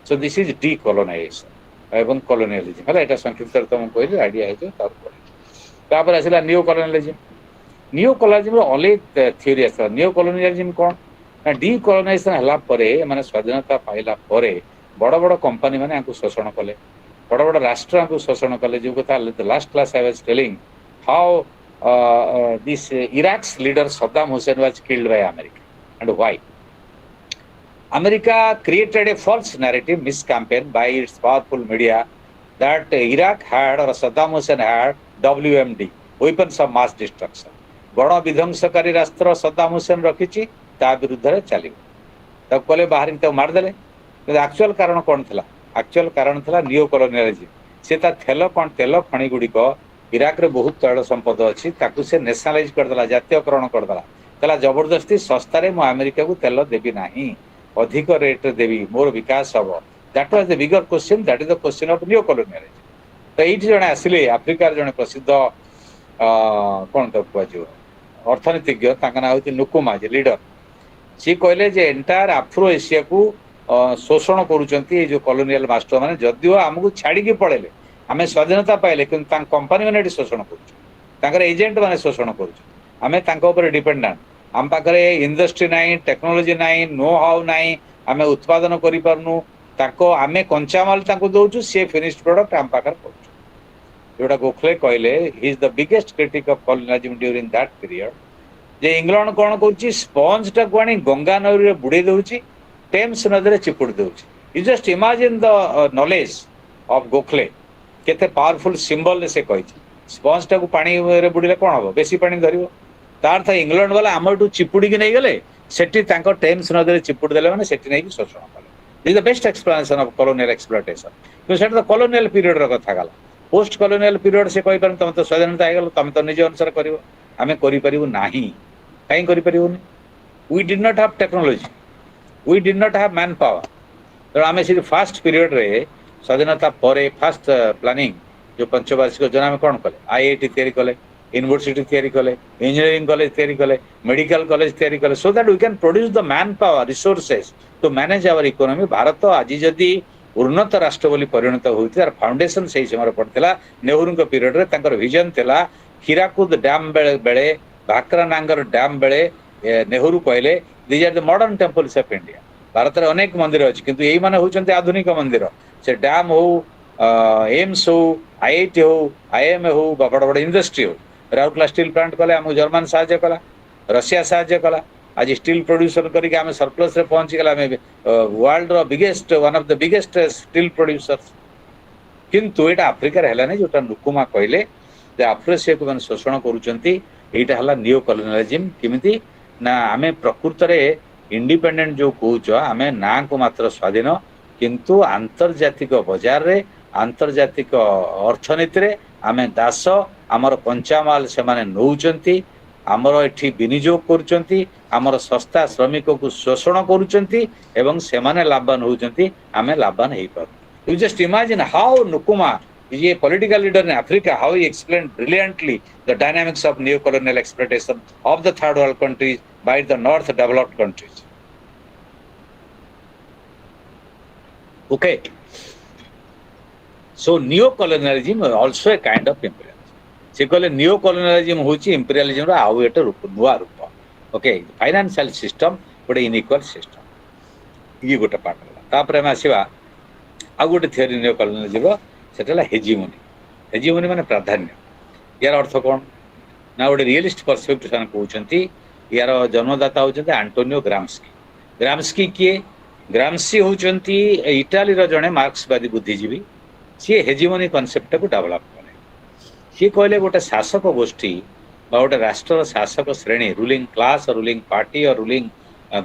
so this is decolonisation एवं कॉलोनियलिज्म हला एटा संक्षिप्त तुम कहली आइडिया है तापर आसला नियो कॉलोनियलिज्म अनेक थ्योरी आसला नियो कॉलोनियलिज्म कौन ना डी कॉलोनाइजेशन हला परे माने स्वाधीनता पाइला परे बड़ बड़ कंपनी माने आंकु शोषण कले बड़ बड़ राष्ट्र आंकु शोषण कले जो कथा last class I was telling how this Iraq's leader Saddam Hussein was killed by America and why America created a false narrative miscampaign by its powerful media that Iraq had or Saddam Hussein had WMD weapons of mass destruction गण विध्वंसकारी राष्ट्र सद्दाम हुसैन रखिछि ता विरुद्ध रे चली तब कोले बाहर तो मार देले कि एक्चुअल कारण कोन थला एक्चुअल कारण थला नियो कॉलोनियलिज्म से ता थेलो कोन तेलो खणी गुडी को इराक रे बहुत तैल संपद अच्छी ताकू से नेशनलाइज करदेला जातीयकरण करदेला तला जबरदस्ती सस्ता रे मो अमेरिका को तेल देबी नाही अधिक रेट रे देबी मोर विकास हबो that was the bigger question that is the question of neo colonialism तो एठी जने आसिले अफ्रीका जने प्रसिद्ध कोन तो कहजो अर्थनीतिज्ञ ताका ना होती नुकुमा जे लीडर सी कहले जे एंटायर अफ्रो एशिया को शोषण करूचंती जो कॉलोनियल मास्टर माने जदियो हमकु छाडी के पड़ेले आमे स्वाधीनता पाइले किंतु तां कंपनी माने शोषण करूछ तांकर एजेंट माने शोषण करूछ आमे तांको ऊपर डिपेंडेंट आम पाखरे इंडस्ट्री नाही टेक्नोलॉजी नाही नो हाउ नाही आमे उत्पादन करि परनु ताको आमे कच्चा माल तांको दोछु से फिनिश्ड प्रोडक्ट आम पाखर करूछ जोटा गोखले कहले he is the biggest critic of colonialism during that period जे इंग्लैंड कोन करूची स्पंज टा कोणी गंगा नदी रे बुडे दोउची टेम्स नदी रे चिपुड दोउची you just imagine the knowledge of Gokhale केते पावरफुल सिंबल से कहि स्पंज टा को पानी रे बुडीले कोन हो बेसी पानी धरिवो तार था इंग्लैंड वाला हमटू चिपुडी के नै गेले सेठी तांको टेम्स नदी रे चिपुड देले माने सेठी नै की शोषण कले this is the best explanation of colonial exploitation तो सेट द कॉलोनियल पीरियड रो कथा गला पोस्ट कॉलोनियल पीरियड से कहि पर तुम तो स्वाधीनता आइ गेल तुम तो निज अनुसार करिवो आमे करि परिवो नाही काई करि परिवोनी we did not have technology we did not have manpower तो आमे से फास्ट पीरियड रे स्वाधीनता परे फास्ट प्लानिंग जो पंचवार्षिक योजना में कौन कले आईआईटी तैयारी कले यूनिवर्सिटी तैयारी कले इंजीनियरिंग कॉलेज तैयारी कले मेडिकल कॉलेज तैयारी कले so that we can produce the manpower resources to manage our economy भारत आज जदि उन्नत राष्ट्र बोली परिणत होती तार फाउंडेशन से समय पड़ता नेहरू पीरियड रे तांकर विजन थिला हीराकुद डैम बेले भाकरा नांगर डैम बेले नेहरू कहले these are the modern temples of India भारत रे अनेक मंदिर अछि किंतु एई माने होचंते आधुनिक मंदिर से डैम हो एम्स हो आईआईटी हो आईएमए हो बड़ बड़ इंडस्ट्री हो राउरकेला स्टील प्लांट कले आम जर्मन साहाय्य कला रशिया साहाय्य कला आज स्टील प्रोड्यूसर करके आम सरप्लस रे पहुंची गला वर्ल्ड रो biggest one of the biggest steel producers किंतु एटा अफ्रिका रे हला नै जोटा नुकुमा कहले जे अफ्रीका को मन शोषण करूचंती एटा हला नियो कॉलोनियलिज्म किमिति ना आमे प्रकृत रे इंडिपेंडेंट जो कहूछ आमे ना को मात्र स्वाधीन किंतु आंतर्जातिक बाजार रे आंतर्जातिक अर्थनीति रे आमे दास आमर कंचामाल से माने नौचंती आमर एठी विनियोग करूचंती आमर सस्ता श्रमिक को शोषण करूचंती एवं से माने लाभवान होचंती आमे लाभवान हेई पार यू जस्ट इमेजिन हाउ नुकुमा ये political leader in Africa how he explained brilliantly the dynamics of neo-colonial exploitation of the third world countries by the north developed countries. Okay, so neo-colonialism is also a kind of imperialism. से कहले neo-colonialism होची imperialism रा आउ एटा रूप नुआ रूप. Okay, financial system गोटे inequal system ये गोटे पार्ट होला तापर हम आसीबा आ गोटे थ्योरी neo-colonialism सेटला हेजिमोनी माने प्राधान्य यार अर्थ कौन ना गोटे रियलिस्ट परस्पेक्टिव से कहते यार जन्मदाता होचंती आंटोनियो ग्राम्स्की किए ग्राम्सी होचंती इटाली रो जने मार्क्सवादी बुद्धिजीवी सी हेजिमोनी कॉन्सेप्ट को डेवलप करे सी कहले गोटे शासक गोष्ठी बा गोटे राष्ट्र शासक श्रेणी रूलिंग क्लास रूलिंग पार्टी और रूलिंग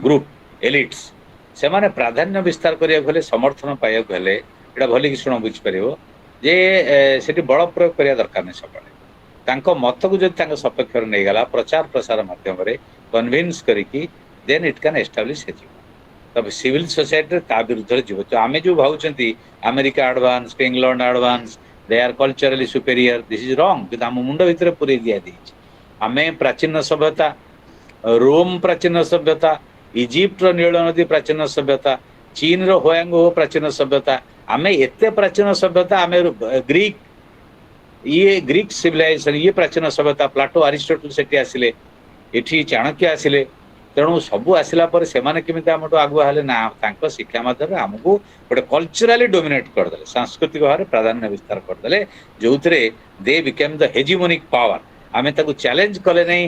ग्रुप एलिट्स ସେମାନେ ପ୍ରାଧାନ୍ୟ ବିସ୍ତାର କରିବାକୁ ହେଲେ ସମର୍ଥନ ପାଇବାକୁ ହେଲେ ଏଇଟା ଭଲିକି ଶୁଣ ବୁଝିପାରିବ ଯେ ସେଠି ବଳ ପ୍ରୟୋଗ କରିବା ଦରକାର ନାହିଁ ସବୁବେଳେ ତାଙ୍କ ମତକୁ ଯଦି ତାଙ୍କ ସପକ୍ଷରେ ନେଇଗଲା ପ୍ରଚାର ପ୍ରସାର ମାଧ୍ୟମରେ କନଭିନ୍ସ କରିକି ଦେନ୍ ଇଟ୍ କ୍ୟାନ୍ ଏଷ୍ଟାବ୍ଲିଶ ହେଇଯିବ ତବେ ସିଭିଲ ସୋସାଇଟିରେ ତା ବିରୁଦ୍ଧରେ ଯିବ ତ ଆମେ ଯୋଉ ଭାବୁଛନ୍ତି America advance England advance they are culturally superior this is wrong କିନ୍ତୁ ଆମ ମୁଣ୍ଡ ଭିତରେ ପୁରେଇ ଦିଆଯାଇଛି ଆମେ ପ୍ରାଚୀନ ସଭ୍ୟତା ରୋମ ପ୍ରାଚୀନ ସଭ୍ୟତା ଇଜିପ୍ଟର ନୀଳ ନଦୀ ପ୍ରାଚୀନ ସଭ୍ୟତା ଚୀନର ହୋୟାଙ୍ଗ ହୋ ପ୍ରାଚୀନ ସଭ୍ୟତା ଆମେ ଏତେ ପ୍ରାଚୀନ ସଭ୍ୟତା ଆମେ ଗ୍ରୀକ ଇଏ ଗ୍ରୀକ ସିଭିଲାଇଜେସନ ଇଏ ପ୍ରାଚୀନ ସଭ୍ୟତା ପ୍ଲାଟୋ ଆରିଷ୍ଟୋଟଲ ସେଠି ଆସିଲେ ଏଠି ଚାଣକ୍ୟ ଆସିଲେ ତେଣୁ ସବୁ ଆସିଲା ପରେ ସେମାନେ କେମିତି ଆମଠୁ ଆଗୁଆ ହେଲେ ନା ତାଙ୍କ ଶିକ୍ଷା ମାଧ୍ୟମରେ ଆମକୁ ଗୋଟେ କଲଚରାଲି ଡୋମିନେଟ କରିଦେଲେ ସାଂସ୍କୃତିକ ଭାବରେ ପ୍ରାଧାନ୍ୟ ବିସ୍ତାର କରିଦେଲେ ଯୋଉଥିରେ ଦେ ବିକେମ୍ ଦ ହେଜିମୋନିକ ପାୱାର ଆମେ ତାକୁ ଚ୍ୟାଲେଞ୍ଜ କଲେ ନାହିଁ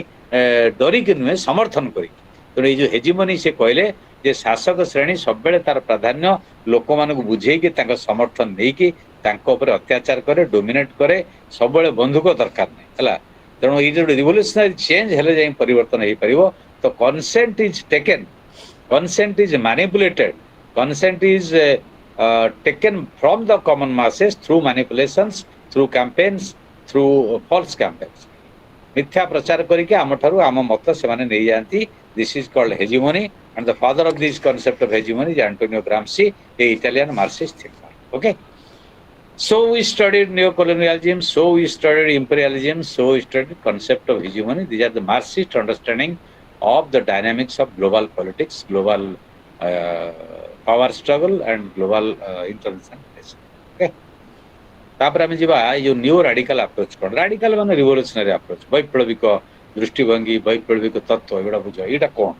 ଡରିକି ନୁହେଁ ସମର୍ଥନ କରିକି ତେଣୁ ଏଇ ଯୋଉ ହେଜିମୋନି ସେ କହିଲେ ଯେ ଶାସକ ଶ୍ରେଣୀ ସବୁବେଳେ ତାର ପ୍ରାଧାନ୍ୟ ଲୋକମାନଙ୍କୁ ବୁଝେଇକି ତାଙ୍କ ସମର୍ଥନ ନେଇକି ତାଙ୍କ ଉପରେ ଅତ୍ୟାଚାର କରେ ଡୋମିନେଟ କରେ ସବୁବେଳେ ବନ୍ଧୁକ ଦରକାର ନାହିଁ ହେଲା ତେଣୁ ଏଇ ଯୋଉ ରିଭଲ୍ୟୁସନାରୀ ଚେଞ୍ଜ ହେଲେ ଯାଇ ପରିବର୍ତ୍ତନ ହେଇପାରିବ ତ consent is taken consent is manipulated consent is taken from the common masses through manipulations through campaigns through false campaigns ମିଥ୍ୟା ପ୍ରଚାର କରିକି ଆମଠାରୁ ଆମ ମତ ସେମାନେ ନେଇଯାଆନ୍ତି this is called hegemony and the father of this concept of hegemony is Antonio Gramsci, a Italian Marxist thinker. Okay. So we studied neocolonialism, so we studied imperialism, so we studied concept of hegemony. These are the Marxist understanding of the dynamics of global politics, global power struggle and global internationalization. Okay. तापर आम जा ये new राडिकल approach कौन राडिकल मान revolutionary approach वैप्लविक दृष्टिभंगी वैप्लविक तत्व एगुड़ा बुझ यहाँ कौन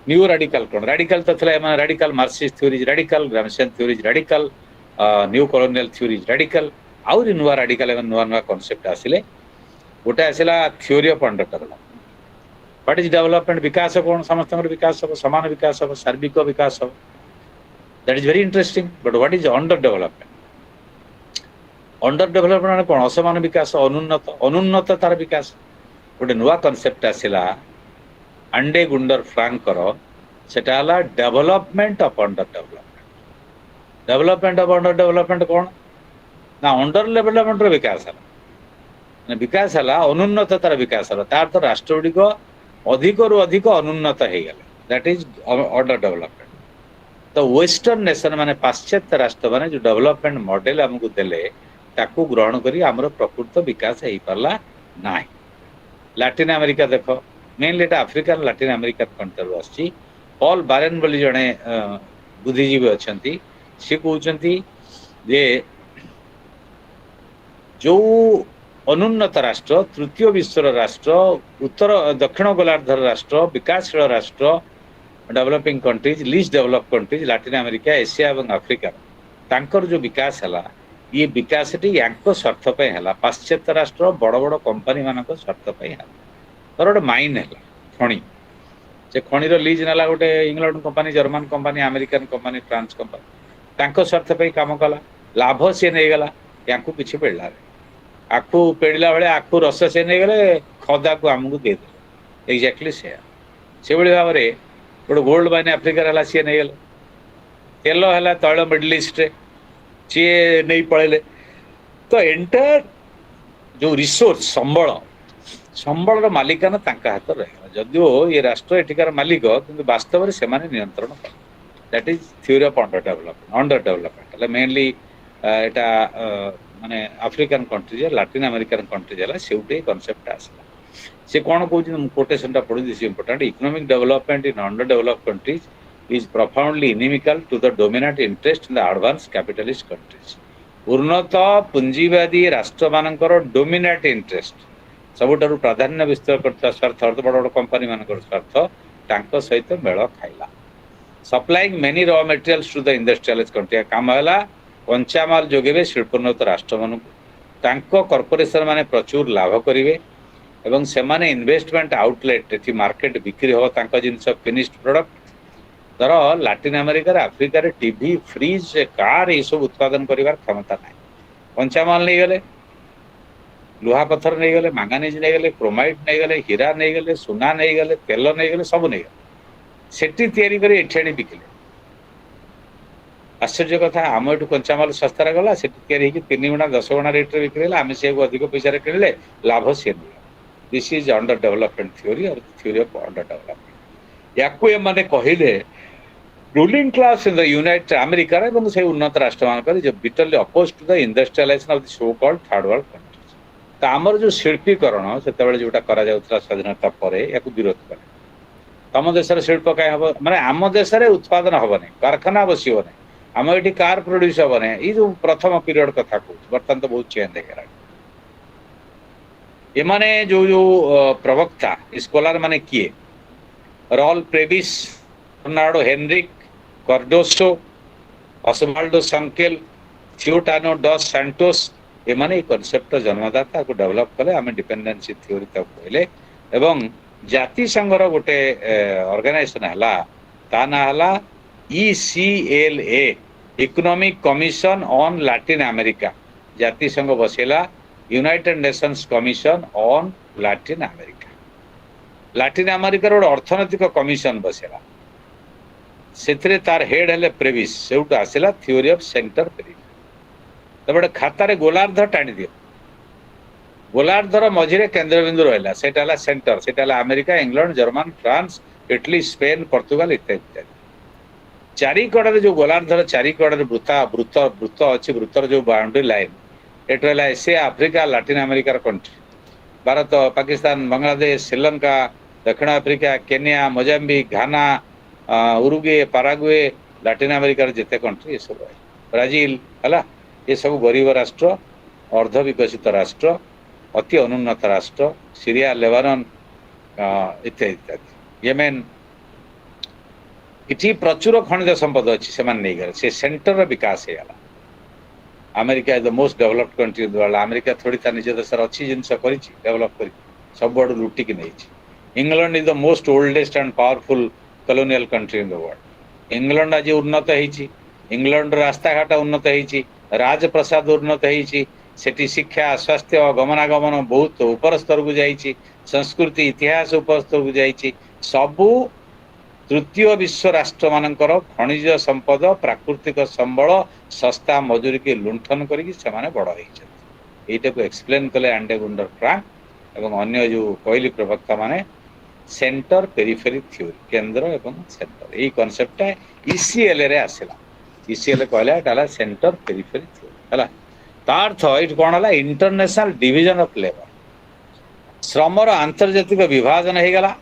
न्यू राडिकल कौन राडिकल तो radical Marxist theories radical Gramscian theories radical new colonial theories radical आउरी नुआ राडिकल नुआ नुआ कॉन्सेप्ट आसिले गोटे आसिला theory of under development what is development विकास कौन समस्त विकास हम समान विकास हम सार्विक विकास हम that is very interesting but what is under development कौन असमान विकास अनुन्नत अनुन्नत तार विकास गोटे नुआ कॉन्सेप्ट आसिला अंडे गुंडर फ्रांकर सेटा हला डेवलपमेंट ऑफ अंडर डेवलपमेंट कौन ना अंडर डेवलपमेंट विकास है विकास है अनुन्नत तार विकास है तार तो राष्ट्र गुड़िक अधिक रु अधिक अनुन्नत हो गले दैट इज अंडर डेवलपमेंट तो वेस्टर्न नेशन माने पाश्चात्य राष्ट्र माने जो डेवलपमेंट मॉडल हमको देले ताकू ग्रहण करी हमर प्रकृत विकास हो पारला नाही लैटिन अमेरिका देखो mainly African Latin American country आसी पॉल बारेन बोली जड़े बुद्धिजीवी अच्छा सी कहते जे जो अनुन्नत राष्ट्र तृतीय विश्वर राष्ट्र उत्तर दक्षिण गोलार्धर राष्ट्र विकासशील राष्ट्र developing countries least develop countries Latin America Asia और आफ्रिका तांकर जो विकास है ये विकास स्वार्थ है पाश्चात्य राष्ट्र बड़ बड़ कंपनी मान स्वार्थ है तर गोटे माइन है खणी से खणीर लीज नाला गोटे England company German company American company France company तांको स्वार्थ पे काम कला लाभ सी नहीं गला या किसी पेड़ा आखु पेड़ा बेले आखु रस से नहीं गले खदा को आमको देदे एक्जाक्टली से भाव में गोटे गोल्ड माइन आफ्रिकार है सी नहीं गले तेल है तैल मिडल ईस्ट सी नहीं पड़े तो एंटायर जो रिसोर्स संबल मालिकाना हाथ रहा जदिव ये राष्ट्र एठिकार मालिक किंतु वास्तव में से नियंत्रण कर that is theory of under development mainly एटा माने African countries Latin American countries है से कनसेप्ट आसला से कौन कहते कोटेशन पढ़ी this important economic development in under develop countries is profoundly inimical to the dominant interest in the advanced capitalist countries. उन्नत पुंजीवादी राष्ट्र मानकर डोमिनेट इंटरेस्ट सबुठारु प्राधान्य विस्तार करता स्वार्थ अर्थ बड़ बड़ कंपनी मानकर स्वार्थ तांको सहित मेल खाइला supplying many raw materials to the industrialise country काम है कंचामाल जोगेबे शिल्पोन्नत राष्ट्र मानक तांको कॉर्पोरेशन माने प्रचुर लाभ करेंगे एवं से माने इन्वेस्टमेंट आउटलेट एथि मार्केट बिक्री हो तांको जिनस फिनिश्ड प्रोडक्ट धर लैटिन अमेरिका आफ्रिकार टीवी फ्रिज कार ये सब उत्पादन कर क्षमता ना कंचामाल नहीं गले लुहा पत्थर नहीं गले मांगानीज नहीं गले क्रोमाइट नहीं गले हीरा नहीं गले सुना नहीं गले तेल नहीं गले सब नहीं गले सेठी तैयारी कर एठी बिकिले आश्चर्य कथा आम एठू कंचामाल सस्तार गला से तैयारी 3 गुणा 10 गुणा रेट रे बिक्री आम से अधिक पैसा किणले लाभ सी this is under development theory और थ्योरी ऑफ अंडर डेवलपमेंट या मैंने कहले ruling class in the United America एवं से उन्नत राष्ट्र मान जो bitterly oppose to the industrialisation of the so called third world countries तो आमर जो शिल्पीकरण से जोटा करा जाउतला स्वाधीनता परे याकू विरोध करे तम देश शिल्प कहीं हम माने आम देश उत्पादन हेनी कारखाना बसो ना आम ये कार प्रोड्यूस हे ना ये जो प्रथम पीरियड कथा कहूँ बर्तमान तो बहुत चेंज है एमाने जो जो प्रवक्ता स्कॉलर माने किए Raul Prebisch Bernardo Henrique Cardoso Osvaldo Sunkel Theotonio dos Santos एमाने कॉन्सेप्ट जन्मदाता को डेवलप कले आम डिपेंडेंसी थ्योरी कहले एवं जाति संघर गोटे ऑर्गेनाइजेशन हला ता ना हला ECLA economic commission on Latin America जाति संघ बसेला United Nations commission on Latin America रोड अर्थनैतिक कमिशन बसेला से तार हेड हेले प्रेविस सेउट आसिला थ्योरी ऑफ सेंटर पेरिफेरी तबे खाता रे गोलार्ध टाणी दियो गोलार्धर मझिरे केंद्र बिंदु रहला सेटा हला सेंटर सेटा हला America England German France Italy Spain Portugal इत्यादि चारि कड़े जो गोलार्धर चारि कड़े वृत्ता वृत्त वृत्त अच्छी वृत्तर जो बाउंड्री लाइन एट रहा एशिया आफ्रिका लैटिन अमेरिकार कंट्री भारत पाकिस्तान बांग्लादेश श्रीलंका दक्षिण आफ्रिका केन्या मोजाम्बिक घाना उरुगे पारागुए लैटिन अमेरिकार जिते कंट्री ये सब ब्राजिल है ये सब गरीब राष्ट्र अर्ध विकसित राष्ट्र अति अनुन्नत राष्ट्र सीरिया लेबानन इत्यादि इत्यादि येमेन इटी प्रचुर खनिज संपद अच्छी से नहीं गए से सेंटर विकास है America is the most developed country in the world America थोड़ी ता निज देश अच्छी जिनस कर डेवलप कर सब आड़ लुटिकी नहीं England is the most oldest and powerful colonial country in the world England आज उन्नत है इंग्लैंड रास्ता घाट उन्नत है राजप्रसाद उन्नत है सेठी शिक्षा स्वास्थ्य गमनागमन बहुत ऊपर स्तर को जाइए संस्कृति इतिहास ऊपर स्तर को जाइए सबू तृतीय विश्व राष्ट्र मानकर खनिज संपद प्राकृतिक संबल सस्ता मजूरी के लुंठन करके बड़ होटा को एक्सप्लेन कले आंडे गुंडर फ्रांक एवं अन्य जो कहली प्रवक्ता माने सेंटर पेरिफेरी थ्योरी केंद्र एवं सेंटर यही कॉन्सेप्ट ECLA रे आसला ECLA कहला एटा सेंटर पेरिफेरी थ्योरी है तार ये कौन है इंटरनेशनल डिविजन ऑफ लेबर श्रमर आंतर्जातिक विभाजन हो गला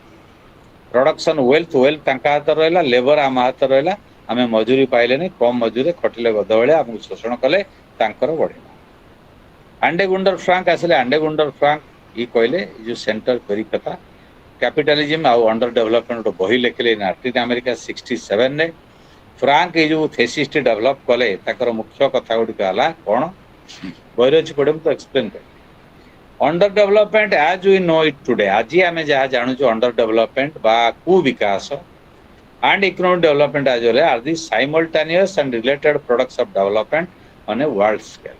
प्रोडक्शन वेल्थ हाथ रहा लेबर आम हाथ रहा आम मजूरी पाइले नहीं कम मजूरी खटिले गद भाया आमको शोषण कले बढ़िया आंडे गुंडर फ्रांक आसिले आंडे गुंडर फ्रांक ये कहले जो सेंटर पेरी कथा कैपिटलिज्म आउ अंडर डेवलपमेंट बही लिखिले लैटिन अमेरिका 67 ने फ्रांक ये जो थेसिस डेवलप कले ताकर मुख्य कथा गुड़िक है कौन बही अच्छी पढ़े तो एक्सप्लेन कर underdevelopment as we know it today आज आम जहाँ जानूँ अंडर डेवलपमेंट बा कुविकास and economic development as well are the simultaneous and related products of development on a world scale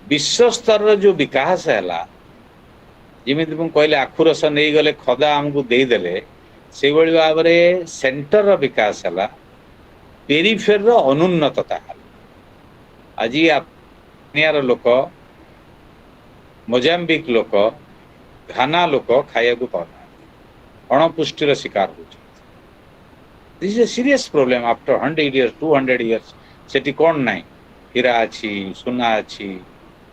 विश्व स्तर जो विकास है जमी कहले आखु रस नहीं गले खदा आमको देदेले से भाव में सेंटर विकास है पेरिफेर अनुन्नतता आज दुनियार लोक मोजाम्बिक लोक घाना लोक खाया पाना अणपुष्टिर शिकार हो this is a serious problem after 100 years 200 years सेठी कौन ना हीरा अच्छी सुना अच्छी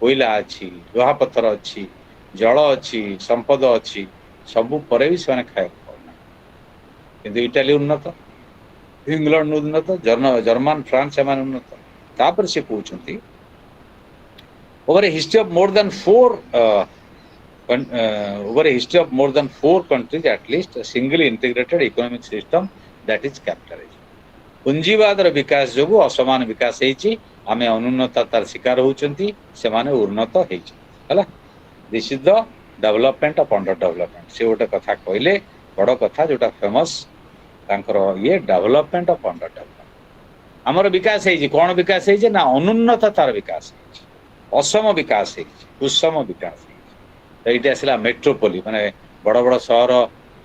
कोयला अच्छी लोहा पत्थर अच्छी जल अच्छी संपद अच्छी सबू पर भी से खाया पाना किंतु इटाली उन्नत इंग्लैंड उन्नत जर्मन फ्रांस से उन्नत तापर से कहते over a history of more than four countries at least a single integrated economic system that is capitalism पूंजीवाद विकास जो असमान विकास होती आम अनुन्नता तार शिकार होती से उन्नत है this is the development of under development से गोटे कथा कहले बड़ कथा जोटा फेमस ये डेवलपमेंट ऑफ अंडर डेवलपमेंट आमर विकास है कौन विकास है ना अनुन्नता तार विकास असम विकास कुसम विकास ये आसला मेट्रोपोली माने बड़ बड़ सहर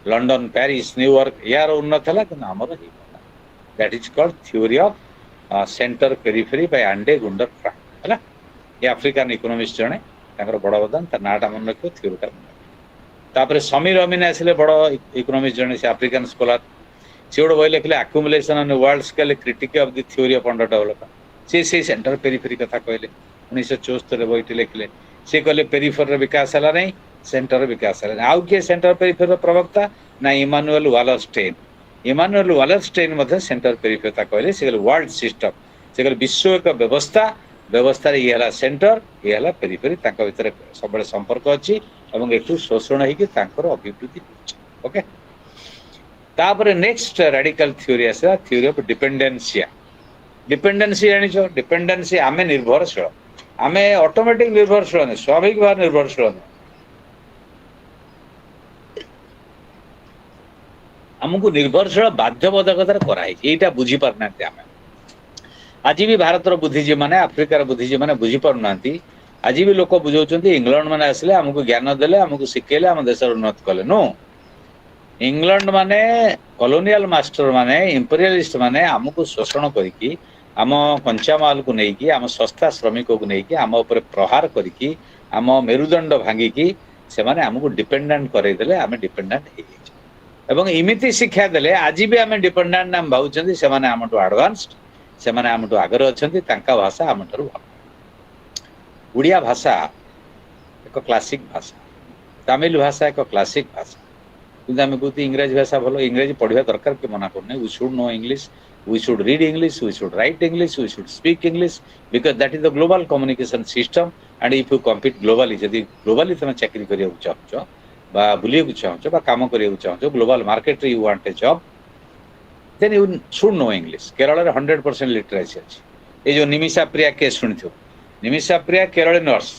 लंडन पेरिस न्यूयॉर्क यार उन्नत है कि आमर that is called theory of centre periphery by Andre Gunder franc है ये अफ्रिकान इकोनॉमिस्ट जने बड़ बदान तार नाटा मन रखियो थ्योरीटा मन तापर समीर अमीन आसिले बड़ इकोनॉमिस्ट जने से अफ्रिकान स्कॉलर से गोटे बही लिखले accumulation on world scale critic of the theory of under development से सेंटर पेरिफेरी कथा कहले 1974 बहीटी लिखले से कहले पेरिफेर विकास है नहीं सेंटर विकास है आउ किए सेंटर पेरिफेर प्रवक्ता ना इमानुएल वालरस्टेन मध्य सेंटर पेरिफेर कहले से वर्ल्ड सिस्टम से कहले विश्व एक व्यवस्था व्यवस्था ये है सेंटर ये है पेरिफेरी भितर सब संपर्क अच्छी और एक शोषण होकर अभिवृद्धि ओके तापर नेक्स्ट रेडिकल थ्योरी आसा थ्योरी ऑफ डिपेंडेंसी जानिछ डिपेंडेंसी आमे निर्भरशील आमे ऑटोमेटिक निर्भरशील नहीं स्वाभाविक भाव निर्भरशील नहीं आमको निर्भरशील बाध्यबाधकतार कराई एटा बुझी पारना आमे आज भी भारतर बुद्धिजीवी माने अफ्रिकार बुद्धिजीवी माने बुझी पारना आज भी लोक बुझाउछन्ती इंग्लैंड माने आसले आमको ज्ञान देले आमको शिखेले आम देश उन्नत कले नो इंग्लैंड माने कॉलोनियल मास्टर माने इंपीरियलिस्ट माने आमको शोषण करिकी आम कंचामाल को नेकी आम सस्ता श्रमिक को नेकी आम ऊपर प्रहार करिकी आम मेरुदंड भांगिकी से माने आमको डिपेंडेंट करैदेले आमे डिपेंडेंट हे एवं इमिति शिक्षा देले आज भी आमे डिपेंडेंट नाम भाउछन्ती से माने आमटो एडवांस्ड से माने आमटो आगर अछन्ती तांका भाषा आमटरो भल उड़िया भाषा एक क्लासिक भाषा तमिल भाषा एक क्लासिक भाषा किंतु आम कहते इंग्राजी भाषा भल इंग्राजी पढ़ा दरकार कि मना करना we should know English we should read English we should write English we should speak English because that is the global communication system and if you compete globally जदि ग्लोबली तुम चाकरी करिया चाहूच बा बुलिया चाहूच बा काम करिया चाहूच ग्लोबल मार्केट रे you want a job then you should know English Kerala रे 100% लिटरेसी अछि ए जो निमिषा प्रिया केस सुनिथो निमिषा प्रिया केरल नर्स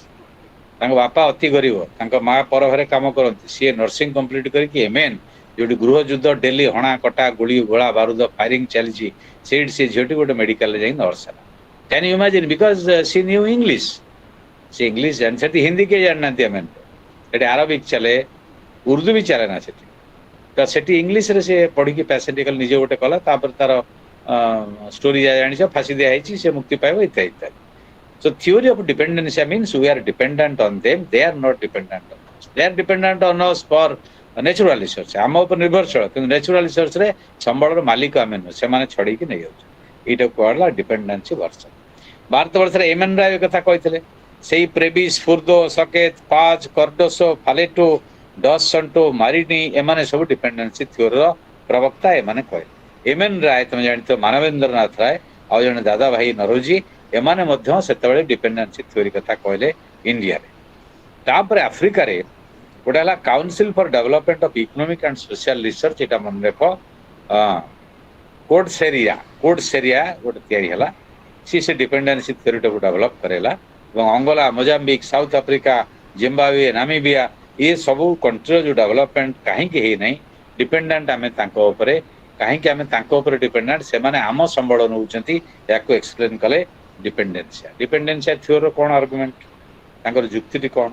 तांको बापा अति गरीब तांको माँ पर घरे काम करती सी नर्सिंग कंप्लीट करके एमएन जो गृह युद्ध डेली हणा कटा गुड़ी गोला बारूद फायरिंग चलती से झीटी गोटे मेडिकल जाई नर्स है can you imagine because she knew English से इंग्लिश जानी हिंदी के जानना से अरबिक चले उर्दू भी चले ना तो सेठी इंग्लिश रे से पढ़ी की पैसेंटिकल निजे गोटे कला तापर तार स्टोरी जानी फांसी दिखाई से मुक्ति पाइब इत्यादि इत्यादि So theory of dependency means we are dependent on them. They are not dependent on us. They are dependent on us for natural resource. आम ऊपर निर्भरशील किंतु नेचुरल रिसोर्स रे संबल मालिक आम नुह से छड़ी की नहीं जाऊँ यहाँ कहला डिपेंडेंसी वर्षन भारत वर्ष एम एन राय कथा कहते से प्रेबिस फुर्दो सकेत पाज कर्डोसो फालेटो डस संटो मारिनी एमाने सब डिपेंडेंसी थ्योरी प्रवक्ता एमाने कहले एम एन राय तुम जान मानवेंद्र नाथ राय आउ जन दादा भाई नरोजी एमाने मध्य सेतबेले डिपेंडेंसी थ्योरी कथा कहले इंडिया रे तापर अफ्रिका रे गोटे हला council for development of economic and social research एटा मन रख कोड सेरिया गोटे तैयारी हला से डिपेंडेंसी थ्योरी टाको डेवलप करेला और Angola Mozambique South Africa Zimbabwe Namibia ये सब कंट्री जो डेवलपमेंट कहीं है नहीं डिपेंडेंट आम कहीं डिपेंडेंट से माने आम संबल नौकरी या एक्सप्लेन कले डिपेंडेंसिया थ्योरी कौन आर्गुमेंट तांकर जुक्ति कौन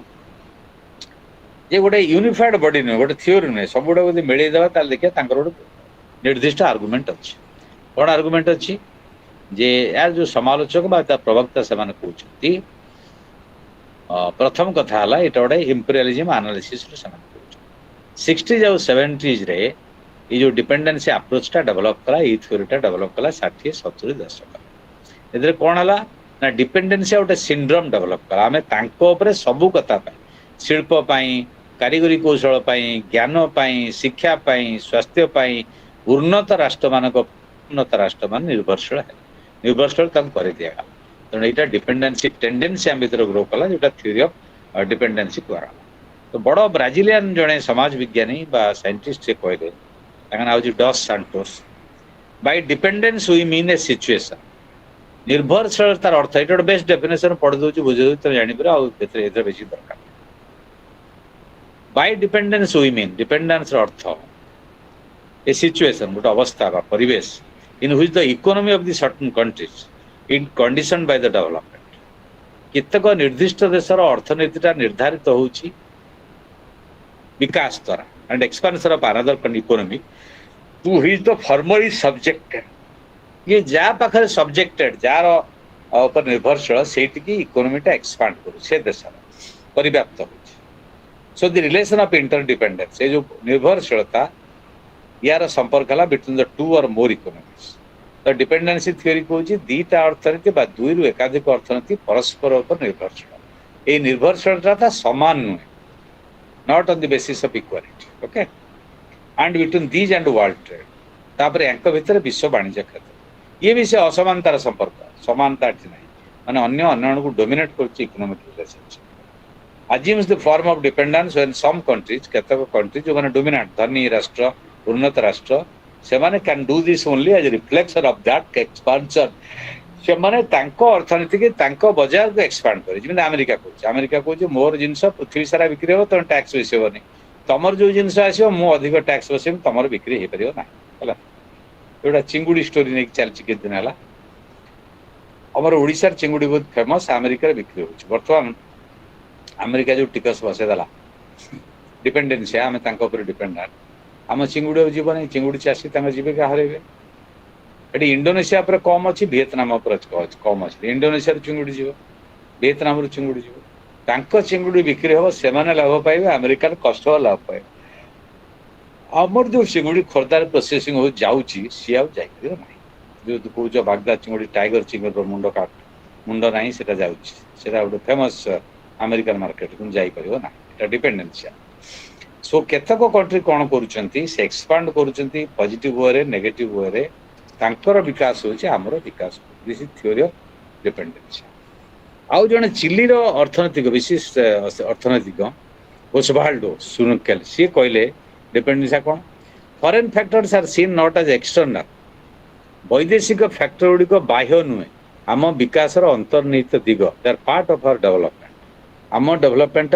ये गोटे यूनिफाइड बॉडी नुहे गोटे थ्योरी नुहे सब गुड़ा यदि मिलई देवा ताल देखिए गोटे निर्दिष्ट आर्गुमेंट अच्छी कौन आर्गुमेंट अच्छी जे यार जो समालोचक बा प्रवक्ता से कहते प्रथम कथा है ये गोटे इंपीरियलिज्म एनालिसिस 60s और 70s रे ये जो डिपेंडेंसी अप्रोचटा डेवलप कला ये थ्योरीटा डेवलप कला 60-70 दशक ए कौन है ना डिपेंडेंसी गोटे सिंड्रोम डेवलप कला आम तांको सबू कथा शिल्प कारीगरी कौशल ज्ञान शिक्षा स्वास्थ्य उन्नत राष्ट्र मान निर्भरशील कर दिया तेणु यहाँ डिपेंडेंसी टेंडेंसी आम भर ग्रो कला जो थ्योरी ऑफ डिपेंडेंसी द्वारा तो बड़ ब्राजिलियन जड़े समाज विज्ञानी साइंटिस्ट से कहले ना dos Santos by dependence we mean a situation निर्भरशील तार अर्थ ये बेस्ट डेफिनेशन पढ़ी दूसरी बुझे तुम जापर आगे बेसी दरकार by dependence we mean dependence अर्थ ए सिचुएशन गोटे अवस्था परिवेश in which the economy of the certain countries in condition by the development केतक निर्दिष्ट देशर अर्थनीतिटा निर्धारित होउची विकास द्वारा and expansion of another economy to which the former is subjected ये जा पाखरे सब्जेक्टेड जार ऊपर निर्भरशील सेठी इकोनॉमीटा एक्सपांड करू से देश परिव्याप्त हो so the relation of interdependence ये जो निर्भरशीलता यार संपर्क है बिटवीन द टू और मोर इकोनॉमीज तो डिपेंडेंसी थ्योरी कहूँ दीटा अर्थनीति दुई रु एकाधिक अर्थनीति परस्पर ऊपर निर्भरशील ये निर्भरशीलता समान नुहे not on the basis of equality okay and between these and world trade तापर यांक भितर विश्व वाणिज्य क्षेत्र ये भी से असमानतार संपर्क समानता ना माने अन्य को डोमिनेट कर economic relationship assumes the form of dependence when some countries केतक कंट्री जो माने डोमिनेट धनी राष्ट्र उन्नत राष्ट्र से माने can do this only as reflection of that expansion से माने तांको अर्थनीति के तांको बाजार को एक्सपांड करे जिमे अमेरिका को मोर जिंस पृथ्वी सारा बिक्री हो तो टैक्स बसबनी तमर जो जिंस आसो मु अधिक टैक्स बसबी तमर बिक्री हो पार ना है एटा चिंगुड़ी स्टोरी नहीं चलती कित दिन है आमर ओडिशार चिंगुड़ी बहुत फेमस अमेरिका बिक्री हो बर्तमान अमेरिका जो टिकस बसईदेला डिपेंडेंसी आम डिपेंडेंट आम चिंगुड़ी जीवन चिंगुड़ी चाषी जीविका हरइबे ये इंडोनेशिया पर कम अच्छी विएतनाम पर कम अच्छी इंडोनेशिया चिंगुड़ी जीव विएतनाम चिंगुड़ी जीव चिंगुड़ी बिक्री हम से लाभ पाइबे अमेरिका कस्टमर लाभ पाइबे आमर जो चिंगुड़ी खोर्धार प्रोसेसिंग हो जाऊँगी सी आउ जा जो कौच बागदा चिंगुड़ी टाइगर चिंगुड़ी मुंड काट मुंड ना से गोटे फेमस अमेरिकन मार्केट को जापर ना ये डिपेंडेंसी सो केतक कंट्री कौन कर एक्सपांड कर पॉजिटिव वे नेगेटिव वे तांकर विकास होची हमरो विकास this is theory of dependency आउ जने चिली रो अर्थनैतिक विशिष्ट अर्थनैतिक ओसवाल्डो सुनकेल सी कहले डिपेंडेंसी कौन foreign factors are seen not as external वैदेशिक फैक्टर गुड़ी बाह्य नुहे आम विकास अंतर्निहित दिग they are part of our development आम डेवलपमेंट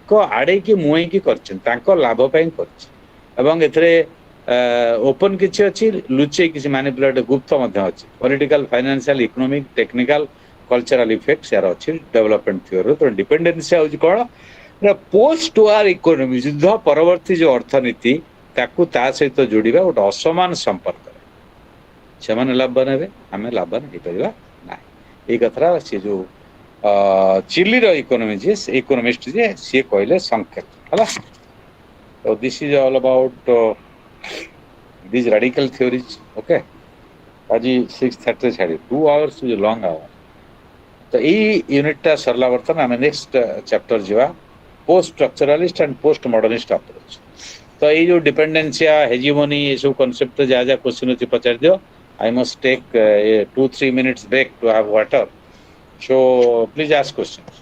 को आड़े की मुहे की कर लाभ कर ओपन किसी अच्छी लुचे किसी मैनिपुलेट गुप्त अच्छी political financial economic technical cultural effects यार अच्छी डेवलपमेंट थ्योरी तो डिपेंडेंसी हूँ कौन पोस्ट वार इकोनॉमी युद्ध परवर्ती जो अर्थनीति ताकू ता सहित जोड़ा गोटे असमान संपर्क से लाभवान हे आम लाभवान हो पार ना ये कथा सी जो चिली रो इकोनॉमी जी इकोनॉमिस्ट जी सी कहले संकेत है तो this is all about these radical theories okay आज 6:30 छाड़ी 2 hours is a long hour तो ये यूनिट टा सरला बर्तन आम नेक्स्ट चैप्टर जीवा post structuralist and post modernist approach तो ये जो डिपेंडेंसिया हेजिमोनी ये सब कांसेप्ट जा जा क्वेश्चन होती पचार दियो I must take 2-3 minutes break to have water so please ask questions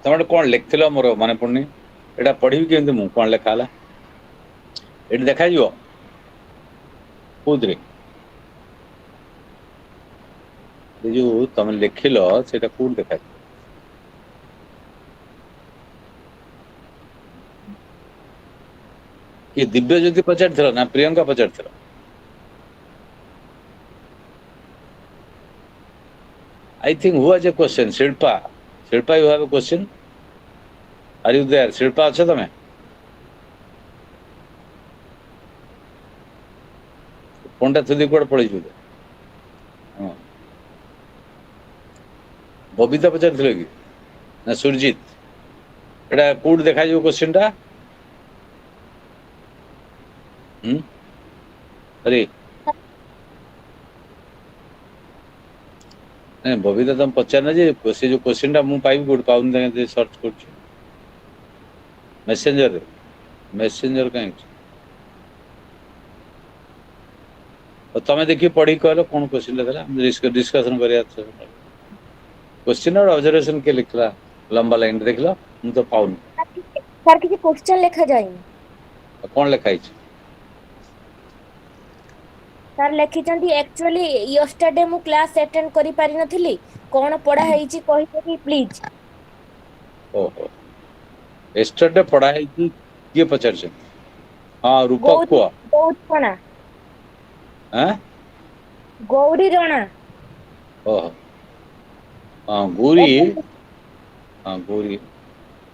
तुम कौन लिखल मोर मन पड़नी यहाँ पढ़ी केमती मुझे कौन लिखाला ये देखा कौन जो तुम लिखिल से कौन देखा ये दिव्य ज्योति पचार ना Priyanka Pachar I think who has a question Shilpa Shilpa, you have a question? Are you there? Shilpa, अच्छा तमें? फोनटा थोड़ी कोड पड़ी जुदे। हाँ। बबीता पचार थी लगी ना सुरजीत एटा कोड देखा जो क्वेश्चन टा अरे नहीं बबीता तुम पचार जे जो क्वेश्चन टा मुझे पाइबी कोड पाउन दे सर्च कर मेसेंजर कहीं और तमें देखिए पढ़ी कहलो कौन क्वेश्चन देला डिस्कशन करिया क्वेश्चन और ऑब्जर्वेशन के लिखला लंबा लाइन देखला हम तो पाउन सर किसी क्वेश्चन लिखा जाए कौन लिखा है सर लिखि चंदी एक्चुअली यस्टरडे मु क्लास अटेंड करि पारि नथिली कोन पढा हेची कहि देबी प्लीज ओहो यस्टरडे पढा हेची के पचार छ हां रूपक को गौरी राणा हैं गौरी राणा ओहो हां Gauri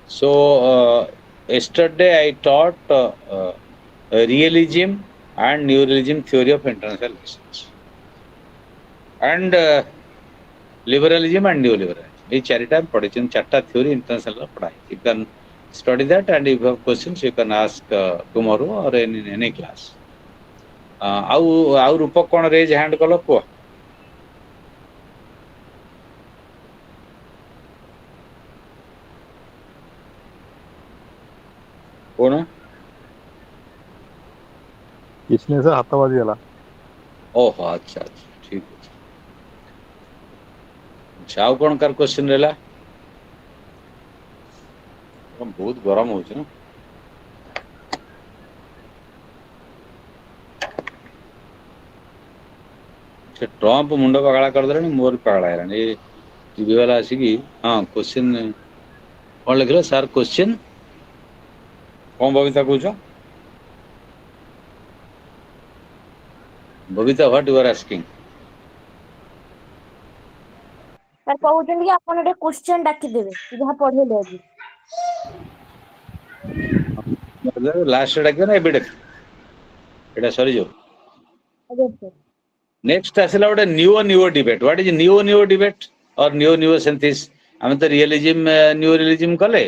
So yesterday I taught realism and neorealism theory of international relations and liberalism and neoliberalism. ये चारिटा पढ़ी चार्टा theory international पढ़ाई. You can study that, and if you have questions you can ask tomorrow or in any class. ଆଉ रूपक कौन raise hand कल कुह कौन किसने से हाथाबाजी वाला ओहो अच्छा अच्छा ठीक है. अच्छा आउ कौन कार क्वेश्चन रहला बहुत गरम हो ना से ट्रम्प मुंड पगला करदे मोर पगला है ये टीवी वाला आसिकी हाँ क्वेश्चन कौन लिखल सार क्वेश्चन कौन बबीता कौच Babita what you are asking sir कहउछन कि आपन एटे क्वेश्चन डाकी देबे जहा पढेले अभी लास्ट डाकियो ना एबे डाक एटा सरी जो अगर सर नेक्स्ट आसला गोटे new debate what is new debate और न्यू सेंथिस आम तो रियलिज्म न्यू रियलिज्म कले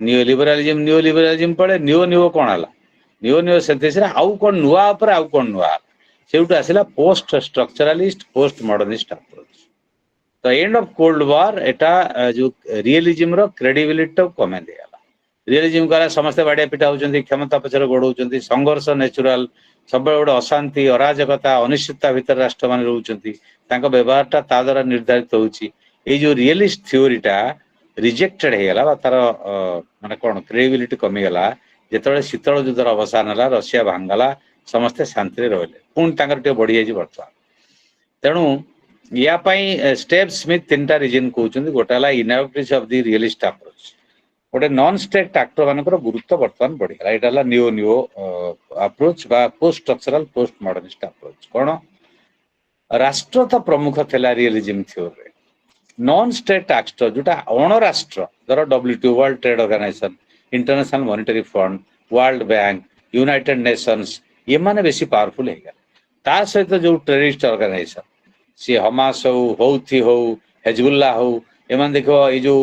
न्यू लिबरालिज्म पड़े न्यू कौन है न्यू सेंथिस आउ कौन नुआ ऊपर आउ कौन नुआ से आसला पोस्ट स्ट्रक्चरालिस्ट पोस्ट मॉडर्निस्ट अप्रोच. तो एंड ऑफ कोल्ड वार एटा जो रियलिज्म रो क्रेडिबिलिटी तो कमे देला रियलिज्म करा समस्त बाड़िया पिटा होचंती क्षमता पछरे गोडौचंती संघर्ष नेचुरल सब गोटे अशांति अराजकता अनिश्चितता भीतर राष्ट्र मान रोचंती तांको व्यवहारटा ता द्वारा निर्धारित होउची. ए जो रियलिस्ट थ्योरीटा रिजेक्टेड हे गला तार माने कोन क्रेडिबिलिटी कमी गला जेतबे शीतल युद्धर अवसान हला रशिया भांगला समस्ते शांति रे रहले पुन तांकर टे बढ़ी जाई वर्तमान तेणु या पई स्टेप स्मिथ तीनटा रीजन कहउचंती गोटा हला inability of the realist approach गोटे नॉन स्टेट एक्टर मानकर गुरुत्व वर्तमान बढ़ी गला एटा हला न्यू अप्रोच बा post structural post modernist approach कोन राष्ट्र तो प्रमुख थिला realism theory non state actor जोटा अण राष्ट्र धर WTO World Trade Organisation International Monetary Fund World Bank United Nations ये माने बेसी पावरफुल है ता सहित जो टेररिस्ट ऑर्गेनाइजेशन सी हमास हौथी हो हेजबुल्ला हो एमान देखो ये जो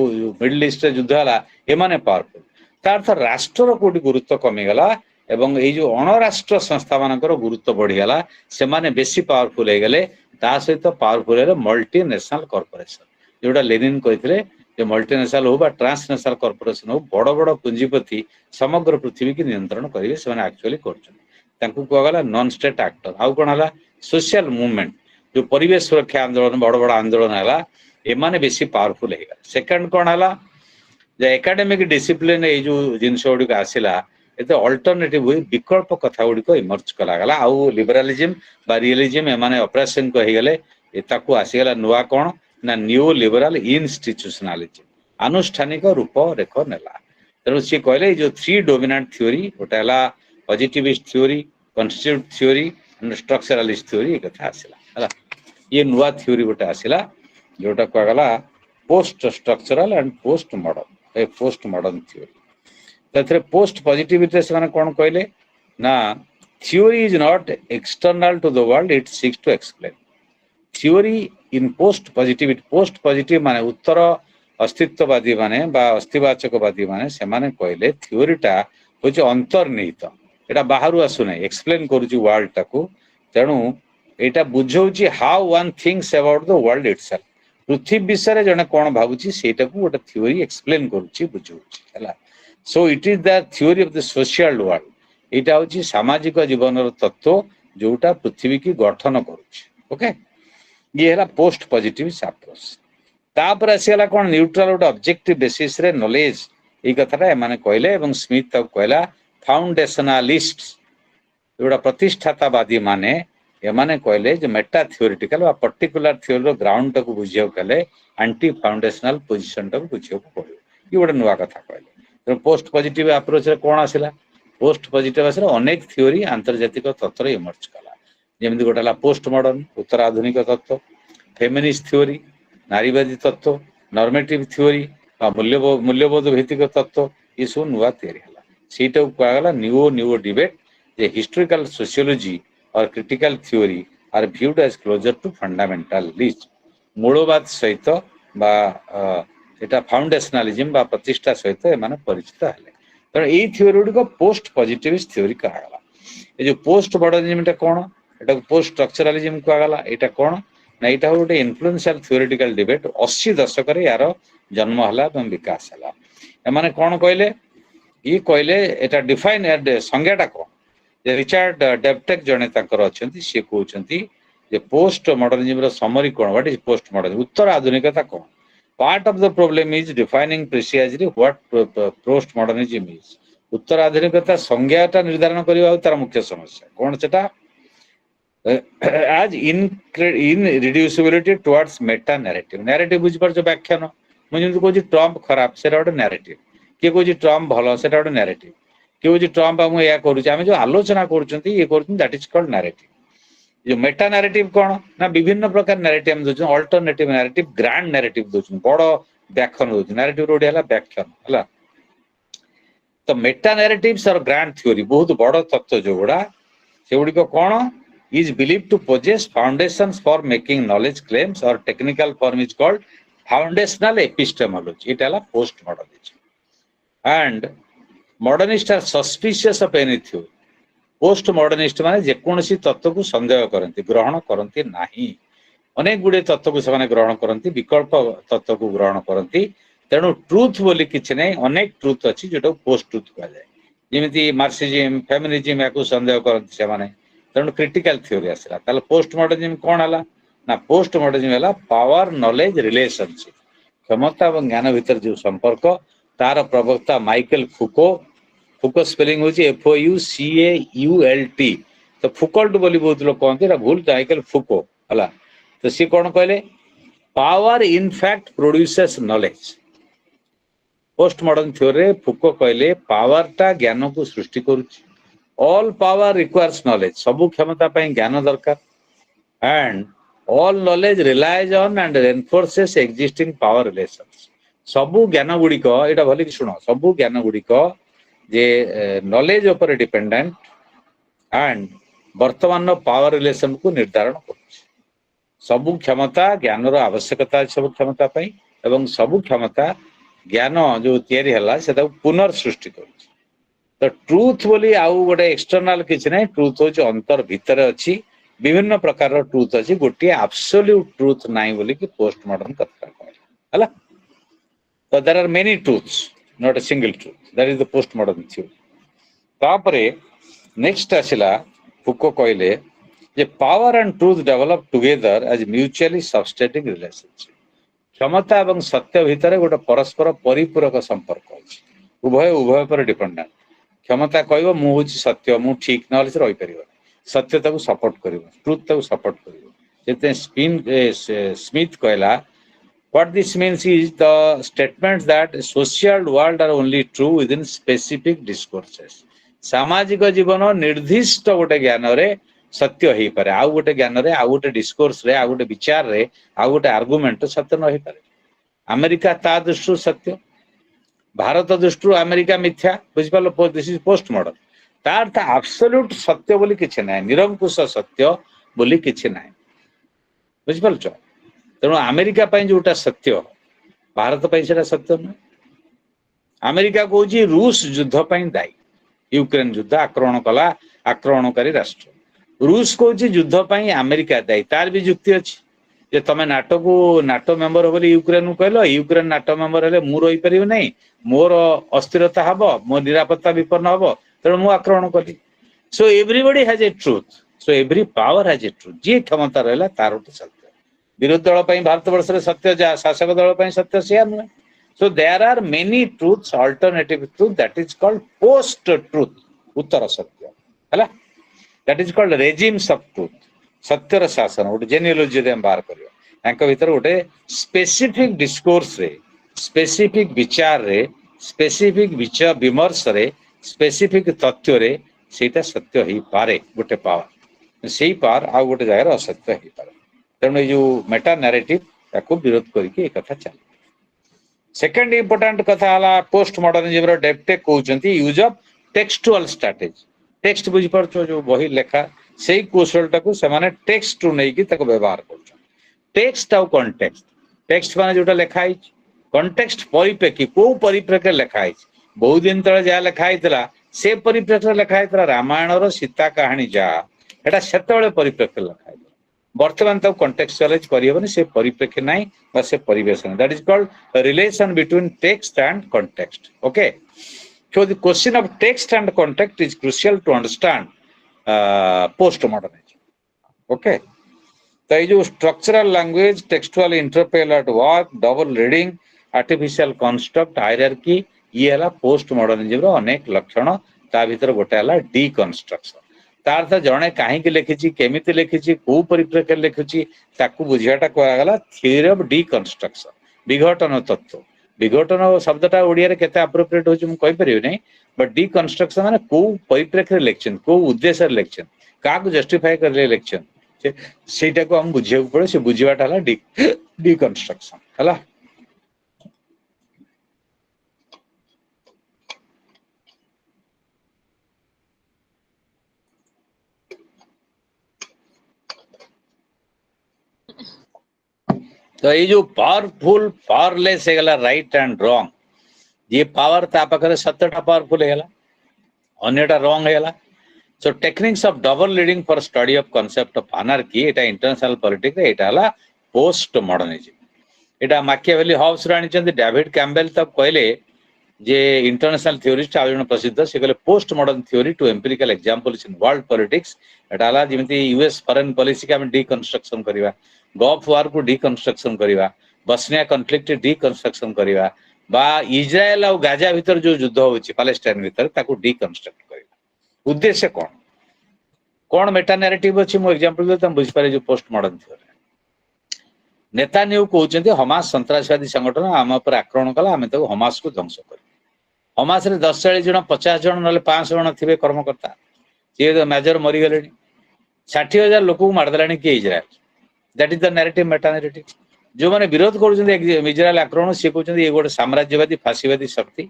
मिडिल ईस्ट रे युद्ध हला ए माने पावरफुल तार अर्थ राष्ट्र कोटी गुरुत्व कमी गला एवं ये जो अण राष्ट्र संस्था मानकर गुरुत्व बढ़ी गला से माने बेसी पावरफुल हो गले ता सहित पावरफुल है मल्टीनेशनल कॉर्पोरेशन जोटा लेनिन कहते जो मल्टीनेशनल हो ट्रांसनेशनल कॉर्पोरेशन हो बड़ बड़ पुंजीपति समग्र पृथ्वी की नियंत्रण करेंगे से एक्चुअली कर नॉन स्टेट एक्टर आउ कौन है सोशल मूवमेंट जो परिवेश सुरक्षा आंदोलन बड़ बड़ आंदोलन है एमाने बेसी पावरफुल है. सेकंड कौन है एकाडेमिक डिसिप्लिन ये जो जिनस गुड़िक आसला ये अल्टरनेटिव हुई विकल्प कथा गुड़िक इमर्ज कलागला आउ लिबरालिज्म बा रियलिज्म एमाने ऑपरेशन को होगले ताकू आसीगला नुआ कौन ना न्यू लिबराल इन्स्टिट्यूशनालिज्म आनुष्ठानिक रूप रेख नेला तेणु सी कहले जो थ्री डोमिनेंट थ्योरी गोटे है positivist theory constitute theory structuralist theory कथा आसला ये नुआ थ्योरी गोटे आसला जोटा कहगला post structural and post modern theory post positivity से कौन कहले ना theory is not external to the world it seeks to explain theory in post positive माने उत्तर अस्तित्ववादी माने बा अस्तिवाचकवादी माने से माने कहले थ्योरीटा होचे अंतर्निहित एटा बाहरु आसु नै एक्सप्लेन करूची वर्ल्ड टाकू तेणु एटा बुझौची how one thinks about the world itself पृथ्वी विषय जने कोन भाबुची सेटा को गोटे थ्योरी एक्सप्लेन करूची बुझौची हला so it is the theory of the social world एटा होची सामाजिक जीवनर तत्व जोटा पृथ्वी की गठन करूची ओके ये है पोस्ट पॉजिटिव अप्रोच तापर आसीगला कौन न्यूट्रल गोटे ऑब्जेक्टिव बेसिस रे नॉलेज ये कथाटा एमाने कहले एवं स्मिथ तक कहला फाउंडेशनलिस्ट जोड़ा प्रतिष्ठातावादी माने एमाने कहले जो मेटा थ्योरेटिकल बा पर्टिकुलर थ्योरी रो ग्राउंड तक बुझियो कहले एंटी फाउंडेशनल पोजीशन तक बुझियो पड़ो ये गोटे नुआ कथा कहले पोस्ट पॉजिटिव अप्रोच रे कोन आसिला पोस्ट पॉजिटिव आसिला अनेक थ्योरी आंतर्जातिक तत्व रे इमर्ज कला जेमती गोटे पोस्ट मॉडर्न उत्तर आधुनिक तत्व फेमिनिस्ट थ्योरी नारीवादी तत्व नॉर्मेटिव थ्योरी मूल्यबोध भित्तिक तत्व ये सब नुआ तैयारी हला सीटा कहगला न्यू डिबेट जे हिस्टोरिकल सोशियोलॉजी और critical theory are viewed as closer to fundamentalism मूलवाद सहित बा एटा फाउंडेशनलिज्म बा प्रतिष्ठा सहित एमाने परिचित हेले तेणु एई थ्योरी गुडी को पोस्ट पॉजिटिविस्ट थ्योरी कहगला ए जो पोस्ट मॉडर्निज्म टा कोन एटा पोस्ट स्ट्रक्चरलिज्म कहगला एटा कोन ना एटा गोटे इन्फ्लुएंशियल थ्योरेटिकल डिबेट 80 दशक रे यार जन्म हला एवं विकास हला एमाने कोन कहले ये कहले एटा डिफाइन संज्ञाटा कोन जे रिचर्ड डेप्टेक जने ताकर अछंती से कहउछंती जे पोस्ट मॉडर्निज्म रो समरी कोन व्हाट इज पोस्ट मॉडर्निज्म उत्तर आधुनिकता कोन part of the problem is defining precisely what post modernism is उत्तर आधुनिकता संज्ञाटा निर्धारण करबा तार मुख्य समस्या कोन सेटा as in reducibility towards meta narrative बुझ पर जो व्याख्यान मु जेंति कहू ट्रम्प खराब सेटा गोटे नैरेटिव किए कहू ट्रम्प भलो सेटा गोटे नैरेटिव किए कहू ट्रम्प हम या करू आम जो आलोचना करुँच ये कर दैट इज कॉल्ड नैरेटिव जो मेटा नैरेटिव कौन ना विभिन्न प्रकार नैरेटिव हम दउछन अल्टरनेटिव नैरेटिव ग्रांड नैरेटिव दउछन बड़ व्याख्यान दउछन नैरेटिव ओडिया हला व्याख्यान हला तो मेटा नैरेटिव्स और ग्रांड थ्योरी बहुत बड़ तत्व जो गुडा से गुडी को कौन is believed to possess foundations for making knowledge claims or technical form is called foundational epistemology. It is postmodernism. And modernists are suspicious of any theory. Postmodernist माने जेकोनसी तत्व को संदेह करंती ग्रहण करंती नाही अनेक गुडे तत्व को समान ग्रहण करंती विकल्प तत्व को ग्रहण करंती तेणु ट्रुथ बोली किछि नै अनेक ट्रुथ अछि जेटा पोस्ट ट्रुथ कहै जाय जेमिति मार्क्सिज्म फेमिनिज्म याकू संदेह करंती से माने तेणु क्रिटिकल थ्योरी आसला ताले पोस्ट मॉडर्निज्म कोन हला ना पोस्ट मॉडर्निज्म हला पावर नॉलेज रिलेशनशिप क्षमता और ज्ञान भीतर जो संपर्क तार प्रवक्ता माइकल फुको स्पेलिंग होची FOUCAULT तो फुकल्ट बोली बहुत लोग कहते हैं भूल माइकल फुको हला तो सी कोन कहले power in fact produces knowledge post modern theory Foucault कहले पावर टा ज्ञान को सृष्टि करूची all power requires knowledge सबु क्षमता ପାଇଁ ज्ञान दरकार and all knowledge relies on and reinforces existing power relations सबु ज्ञान गुडी को एटा भली कि सुनो सबु ज्ञान गुडी को जे नॉलेज ऊपर डिपेंडेंट and वर्तमान पावर रिलेशन को निर्धारण करूଛି सबु क्षमता ज्ञान रो आवश्यकता सबु क्षमता ପାଇଁ एवं सबु क्षमता ज्ञान जो तयारी हला सेटा पुनर् सृष्टि करूଛି तो ट्रुथ बोली आउ गोटे एक्सटर्नल किछ नै ट्रुथ होच अंतर भीतर अछि विभिन्न प्रकार रो ट्रुथ अछि गोटे एब्सोल्यूट ट्रुथ नाही बोली कि पोस्ट मॉडर्न कथा कहला हला तो there are many truths not a single truth that is the post modern theory तापरे नेक्स्ट आसिला फुको कहले जे power and truth develop together as mutually substantiating relationship क्षमता एवं सत्य भीतर गोटे परस्पर परिपूरक संपर्क अछि उभय पर डिपेंडेंट क्षमता कहबो मु होची सत्य मु ठीक न से रहि परिबो सत्यता को सपोर्ट करिवो ट्रुथ को सपोर्ट करिवो जेते स्मिथ कहला what this means is the statement that social world are only true within specific discourses सामाजिक जीवन निर्दिष्ट गोटे ज्ञान रे सत्य हेई पारे आ गोटे ज्ञान रे आ गोटे डिस्कोर्स रे आ गोटे विचार रे आ गोटे आर्गुमेंट सत्य न हेई पारे अमेरिका ता दृष्टि सत्य भारत दृष्टि अमेरिका मिथ्या बुझिपालो दिस इज पोस्ट मॉडर्न तार ता एब्सोल्यूट सत्य बोली किछि नै निरंकुश सत्य बोली किछि नै बुझिपालछ तेणु अमेरिका पई जोटा सत्य भारत पई सेटा सत्य नै अमेरिका कहूची रूस युद्ध पई दायी यूक्रेन युद्ध आक्रमण कला आक्रमणकारी राष्ट्र रूस कहूची युद्ध पई अमेरिका दायी तार भी युक्ति अछि जे तमे नाटो मेंबर बोली यूक्रेन को कहलो यूक्रेन नाटो मेंबर हेले मु रही परिबो नै मोर अस्थिरता हबो मो निरापत्ता विपन्न हबो तेणु मु आक्रमण करी so everybody has a truth so every power has a truth जे क्षमता रहला तार उठ सत्य विरोधी दल पई भारत वर्ष रे सत्य जा शासक दल पई सत्य शेयर न so there are many truths alternative truth that is called post truth उत्तर सत्य हला that is called regimes of truth सत्यर शासन गोटे जेनियोलॉजी रे बाहर करियो तांका भीतर गोटे स्पेसिफिक डिस्कोर्स रे स्पेसिफिक विचार रे स्पेसिफिक विचार विमर्श रे स्पेसिफिक तथ्य रे सेटा सत्य ही पारे गोटे पावर सेही पावर आ गोटे जगह रे असत्य ही पारे तेणु जो मेटा नैरेटिव ताको विरोध करके एक कथा चल सेकंड इंपोर्टेंट कथा हला पोस्ट मॉडर्निज्म रो डेप्टेक कहउचंती use of textual strategy text बुझी परछो जो बही लेखा सेही कौशलटा को सेमाने टेक्स्ट रु नै कि तक व्यवहार करछन टेक्स्ट आउ कॉन्टेक्स्ट टेक्स्ट माने जोटा लेखा है कॉन्टेक्स्ट परिप्रेक्षी को परिप्रेक्षी लेखा है बहुत दिन तले जा लेखा हैतला से परिप्रेक्षी लेखा हैतला रामायण रो सीता कहानी जा एटा सेतबेले परिप्रेक्षी लेखा है वर्तमान तक कॉन्टेक्चुअलाइज करियबनी से परिप्रेक्षी नाही बा से परिवेश नाही that is called relation between text and context okay so the question of text and context is crucial to understand post modernism okay तो ये जो structural language textual interplay at work double reading artificial construct hierarchy ये हला post modernism रो अनेक लक्षण ता भीतर गोटे हला डीकंस्ट्रक्शन तार अर्थ जड़े कहीं लिखी केमिति लिखी कौ परिप्रेक्षी लिखुची ताकू बुझाटा कहगला थ्योरी ऑफ डीकंस्ट्रक्शन विघटन तत्व विघटन शब्दटा ओडिया रे केते एप्रोप्रिएट होची मु कहि परिबे नै बट डीकंस्ट्रक्शन माने कौ परिप्रेक्षी लिखछन कौ उद्देश्य लिखछन काकू जस्टिफाई करले लिखछन सेटा को हम बुझिया पड़े से बुझिवाटा हला डीकंस्ट्रक्शन हला तो ये जो पावरफुल पावरलेस है राइट एंड रॉन्ग ये पावर ता पाखरे सत्यटा पावरफुल है अन्यटा रॉन्ग है so techniques of double reading for study of concept of anarchy एटा इंटरनेशनल पॉलिटिक्स एटा हला पोस्ट मॉडर्निज्म एटा मैकियावेली हॉब्स राणी चंदी डेविड कैम्पबेल तक कहले जे इंटरनेशनल थ्योरिस्ट आ जण प्रसिद्ध से कहले post modern theory to empirical examples in world politics एटा हला जेमिति यूएस फॉरेन पॉलिसी का हम डीकंस्ट्रक्शन करबा गल्फ वार को डीकंस्ट्रक्शन करवा बस्निया कॉन्फ्लिक्ट डीकंस्ट्रक्शन करवा बा इजराइल और गाजा भीतर जो युद्ध होची पैलेस्टाइन भीतर ताको डीकंस्ट्रक्ट करवा उद्देश्य कौन कौन मेटा नैरेटिव अछि मो एग्जांपल दे तुम बुझ पारे जो पोस्ट मॉडर्न थ्योरी नेतान्याहू कहउचंती हमास सन्त्रासवादी संगठन आम पर आक्रमण कला आमे ताको हमास को ध्वंस कर हमास रे 10-40 जण 50 जण नले 500 जण थिबे कर्मकर्ता जे मेजर मरि गलेनी 60,000 लोक को मार देलानी के Israel that is the narrative Meta narrative जो माने विरोध करूछंती इजराइल आक्रमण से कहउचंती ये गोटे साम्राज्यवादी फासीवादी शक्ति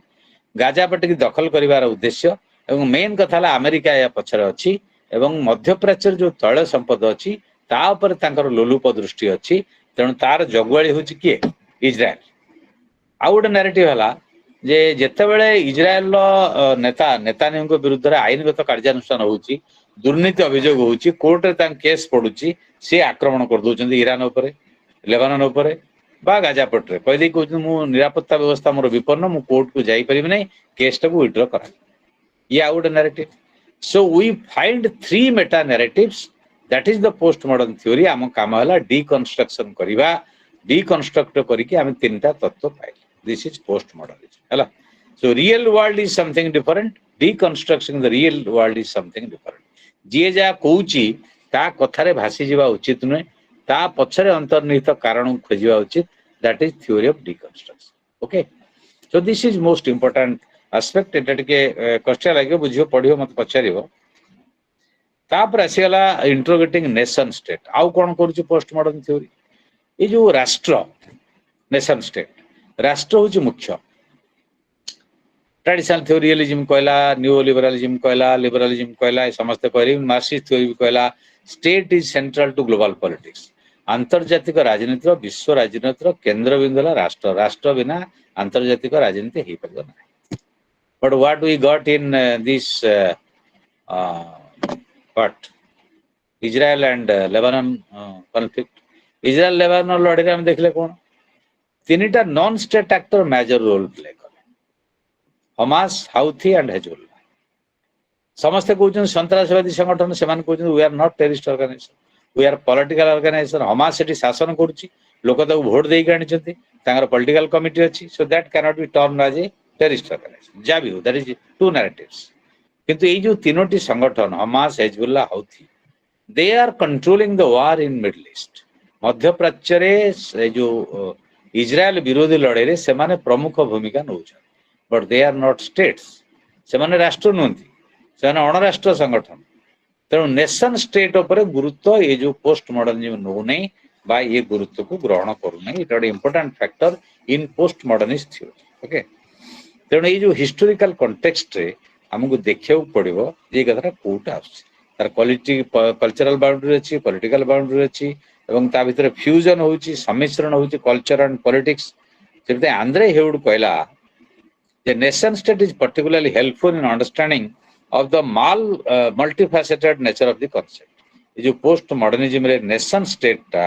गाजा पट्टी की दखल करिवार उद्देश्य एवं मेन कथा हला अमेरिका या पछरे अछि एवं मध्य प्राच्यर जो तैल संपद अछि ता ऊपर तांकर लोलुप दृष्टि अछि तेणु तार जगवाड़ी होछि के इजराइल आ गोटे नैरेटिव हला जे जेतेबेले इजराइल नेता नेतान्याहू विरुद्ध रे आईनगत कार्यानुष्ठान होउछि दुर्नीति अभियोग होउछि कोर्ट रे तां केस पडुछि से आक्रमण कर दउछन्ती ईरान ऊपर लेबानन ऊपर बा गाजा पट्रे कहदे कहउछन मु निरापत्ता व्यवस्था मोर विपन्न मु कोर्ट को जाई परिबे नै केस टा को विथड्रॉ करा ये out narrative so we find 3 meta narratives that is the post modern theory आम काम हला डीकंस्ट्रक्शन करिवा डीकंस्ट्रक्ट करिके आम तीनटा तत्व पाइल दिस इज पोस्ट मॉडर्निज्म हला so real world is something different deconstruction the real world is something different जे जा कहउची ता कथारे भासी जीवा उचित नुहे ता पछरे अंतर्निहित कारण खोजिवा उचित that is theory of deconstruction okay so this is most important aspect एटा टिके कष्ट लागे बुझियो पढियो मत पछारिबो तापर आसीगला इंट्रोगेटिंग नेशन स्टेट आउ कोन करूची पोस्ट मॉडर्न थ्योरी ए जो राष्ट्र नेशन स्टेट राष्ट्र होची मुख्य ट्रेडिशनल थ्योरियलिज्म कहला न्यू लिबरलिज्म कहला लिबरलिज्म कहला समस्त कहली मार्क्सिस्ट थ्योरी कहला state is central to global politics आंतर्जातिक राजनीति विश्व राजनीति केंद्र बिंदु राष्ट्र राष्ट्र बिना आंतर्जातिक राजनीति हो पार ना but what we got in this what Israel and Lebanon conflict Israel Lebanon लड़ाई हम देखले कौन तीनटा non state actor major role play कले हमास हाउथी एंड हेजबुल्लाह समस्ते कहउछन सन्त्रासवादी संगठन सेमान कहउछन we are not terrorist organisation we are political organisation Hamas सेठी शासन करूची लोक ताको वोट देई कानिचंती तांगर पॉलिटिकल कमिटी अछि so that can not be turn as a terrorist organisation जा भी हो दैट इज टू नैरेटिव्स किंतु ए जो तीनोटी संगठन Hamas Hezbollah Houthi they are controlling the war in Middle East मध्य प्राच्य रे जो इजराइल विरोधी लड़ाई रे सेमाने प्रमुख भूमिका नउछन but they are not states सेमाने राष्ट्र नहंती सेमाने अणराष्ट्र संगठन तेणु नेशन स्टेट उपर गुरुत्व ये जो पोस्ट मॉडर्निज्म नौ नहीं बा ये गुरुत्व को ग्रहण करूना इट गोटे important factor in post modernist theory okay तेणु ये जो हिस्टोरिकल कॉन्टेक्स्ट रे हमको देखा पड़ो ये कथा कोटा तार क्वालिटी कल्चरल बाउंड्री अच्छी पॉलिटिकल बाउंड्री अच्छी ता भीतर फ्यूजन होची सम्मिश्रण होची कल्चर एंड पॉलिटिक्स जब आंद्रे हेउड कहला the nation state is particularly helpful in understanding of the multifaceted nature of the concept ये जो पोस्ट मॉडर्निज्म रे नेशन स्टेट टा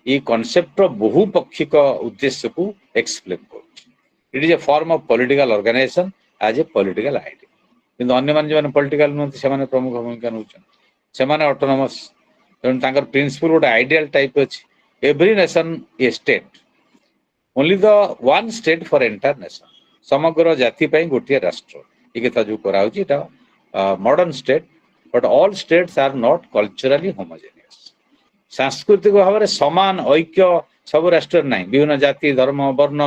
ये कॉन्सेप्ट रो बहुपक्षिक उद्देश्य को एक्सप्लेन कर it is a form of political organisation as a political idea किंतु अन्य मान जो पॉलिटिकल नहति से माने प्रमुख भूमिका नउछन से माने ऑटोनोमस तेणु तांकर प्रिंसिपल गोटे आइडियल टाइप अछि every nation A state only the one state for entire nation समग्र जाति ପାଇଁ ଗୋଟିଏ ରାଷ୍ଟ୍ର ଏ କଥା ଯୋଉ କରାଉଛି ଏଟା modern state but all states are not culturally homogeneous ସାଂସ୍କୃତିକ ଭାବରେ ସମାନ ଐକ୍ୟ ସବୁ ରାଷ୍ଟ୍ରରେ ନାହିଁ ବିଭିନ୍ନ ଜାତି ଧର୍ମ ବର୍ଣ୍ଣ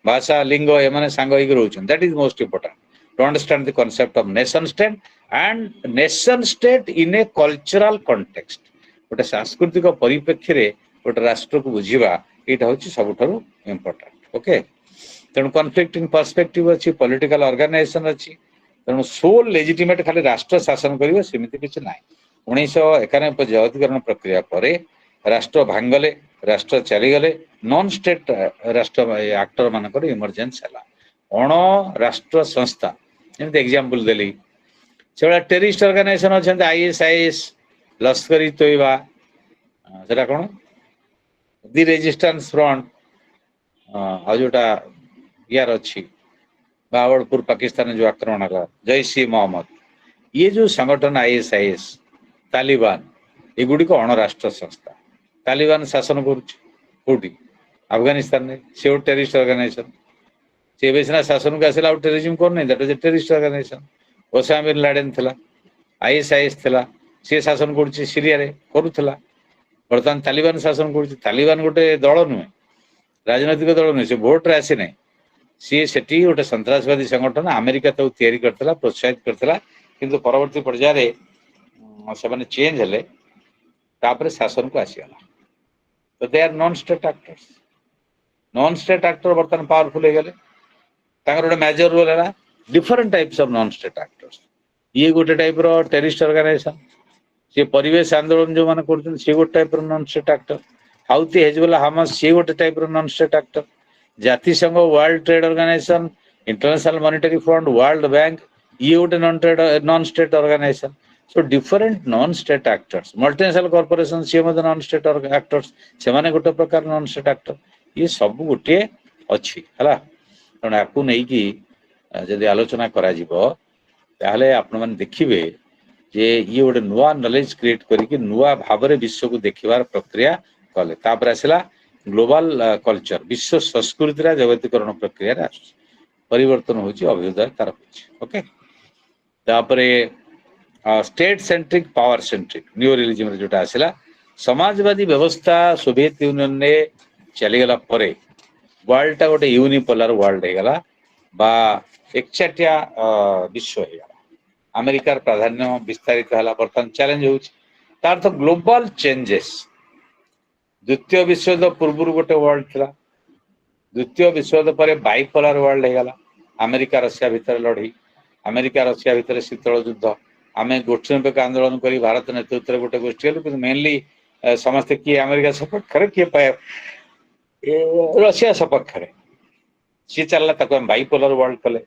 ଭାଷା ଲିଙ୍ଗ ଏମାନେ ସାଙ୍ଗ ହେଇକି ରହୁଛନ୍ତି that is most important to understand the concept of nation state and nation state in a cultural context ଗୋଟେ ସାଂସ୍କୃତିକ ପରିପ୍ରେକ୍ଷୀରେ ଗୋଟେ ରାଷ୍ଟ୍ରକୁ ବୁଝିବା ଏଇଟା ହେଉଛି ସବୁଠାରୁ ଇମ୍ପୋର୍ଟାଣ୍ଟ ଓକେ तेणु कन्फ्लिक्टिंग पर्सपेक्टिव अच्छी पॉलिटिकल ऑर्गेनाइजेशन अच्छी तेणु सोल लेजिटिमेट खाली राष्ट्र शासन करिवे सेमिति किछि नाही 1991 जागतिकरण प्रक्रिया परे राष्ट्र भांगले राष्ट्र चलीगले नॉन स्टेट राष्ट्र एक्टर मानकर इमर्जेंस हला अण राष्ट्र संस्था जेमति एग्जांपल देली सेबा टेररिस्ट ऑर्गेनाइजेशन अछन आईएसआईएस लश्करी तोयबा सेटा कोन दि रेजिस्टेंस फ्रंट आ जोटा यार अच्छी बावड़पुर पाकिस्तान जो आक्रमण है जैश ई मोहम्मद ये जो संगठन आईएसआईएस तालिबान एगुड़िक अणराष्ट्र संस्था तालिबान शासन करोटी अफगानिस्तान में से टेररिस्ट ऑर्गेनाइजेशन से सीना शासन को आसला टेररिज्म करनी that is a terrorist organisation Osama bin Laden थिला आईएसआईएस थिला से शासन कर सीरिया रे करूला बर्तमान तालिबान शासन कर तालिबान गोटे दल नुहे राजनैतिक दल नुहे से भोट रे आसी ना सी सेठी गोटे सन्त्रासवादी संगठन अमेरिका तो तैयारी करथिला प्रोत्साहित करथिला किंतु परवर्ती पर्याय से चेंज हेले तापर शासन को आसीगला तो they are non state actor बर्तमान पावरफुल हो गले ताकर गोटे मेजर रोल है different types of non state actors ये गोटे टाइप रो टेररिस्ट ऑर्गेनाइजेशन से परिवेश आंदोलन जो माने करछन से गोटे टाइप रो non state actor Houthi Hezbollah Hamas से गोटे टाइप रो नॉन स्टेट एक्टर जातिसंघ World Trade Organisation International Monetary Fund World Bank ये गोटे non state organisation so different non state actors multinational corporation सी नॉन स्टेट एक्टर्स से माने गोटे प्रकार नॉन स्टेट एक्टर ये सब गोटे अच्छी है तेणु आपको नहीं कि जदि आलोचना करा ताहले आपण माने देखिबे जे ये गोटे नुआ नॉलेज क्रिएट करके नुआ भाव में विश्व को देखिबार प्रक्रिया कले तापर आसला ग्लोबल कल्चर विश्व संस्कृति जगतीकरण प्रक्रिया परिवर्तन होची अभ्युदय तार ओके तापरे state centric power centric new realism जोटा आसला समाजवादी व्यवस्था सोवियत यूनियन ने चलीगला परे वर्ल्ड टा गोटे यूनिपोलर वर्ल्ड हेगला बा एकचाटिया विश्व हेगला अमेरिकार प्राधान्य विस्तारित हला बर्तमान चैलेंज होची तार तो ग्लोबल चेंजेस द्वितीय विश्वयुद्ध पूर्व गोटे वर्ल्ड था द्वितीय विश्वयुद्ध पर बाइपोलर वर्ल्ड हेगला अमेरिका रशिया भितर लड़ी अमेरिका रशिया भितर शीतल युद्ध आम गोष्ठी निरपेक्ष आंदोलन कर भारत नेतृत्व गोटे गोष्ठी गलु मेनली समस्ते किए अमेरिका सपक्ष किए रशिया सपक्ष सी चलला बाइपोलर वर्ल्ड कले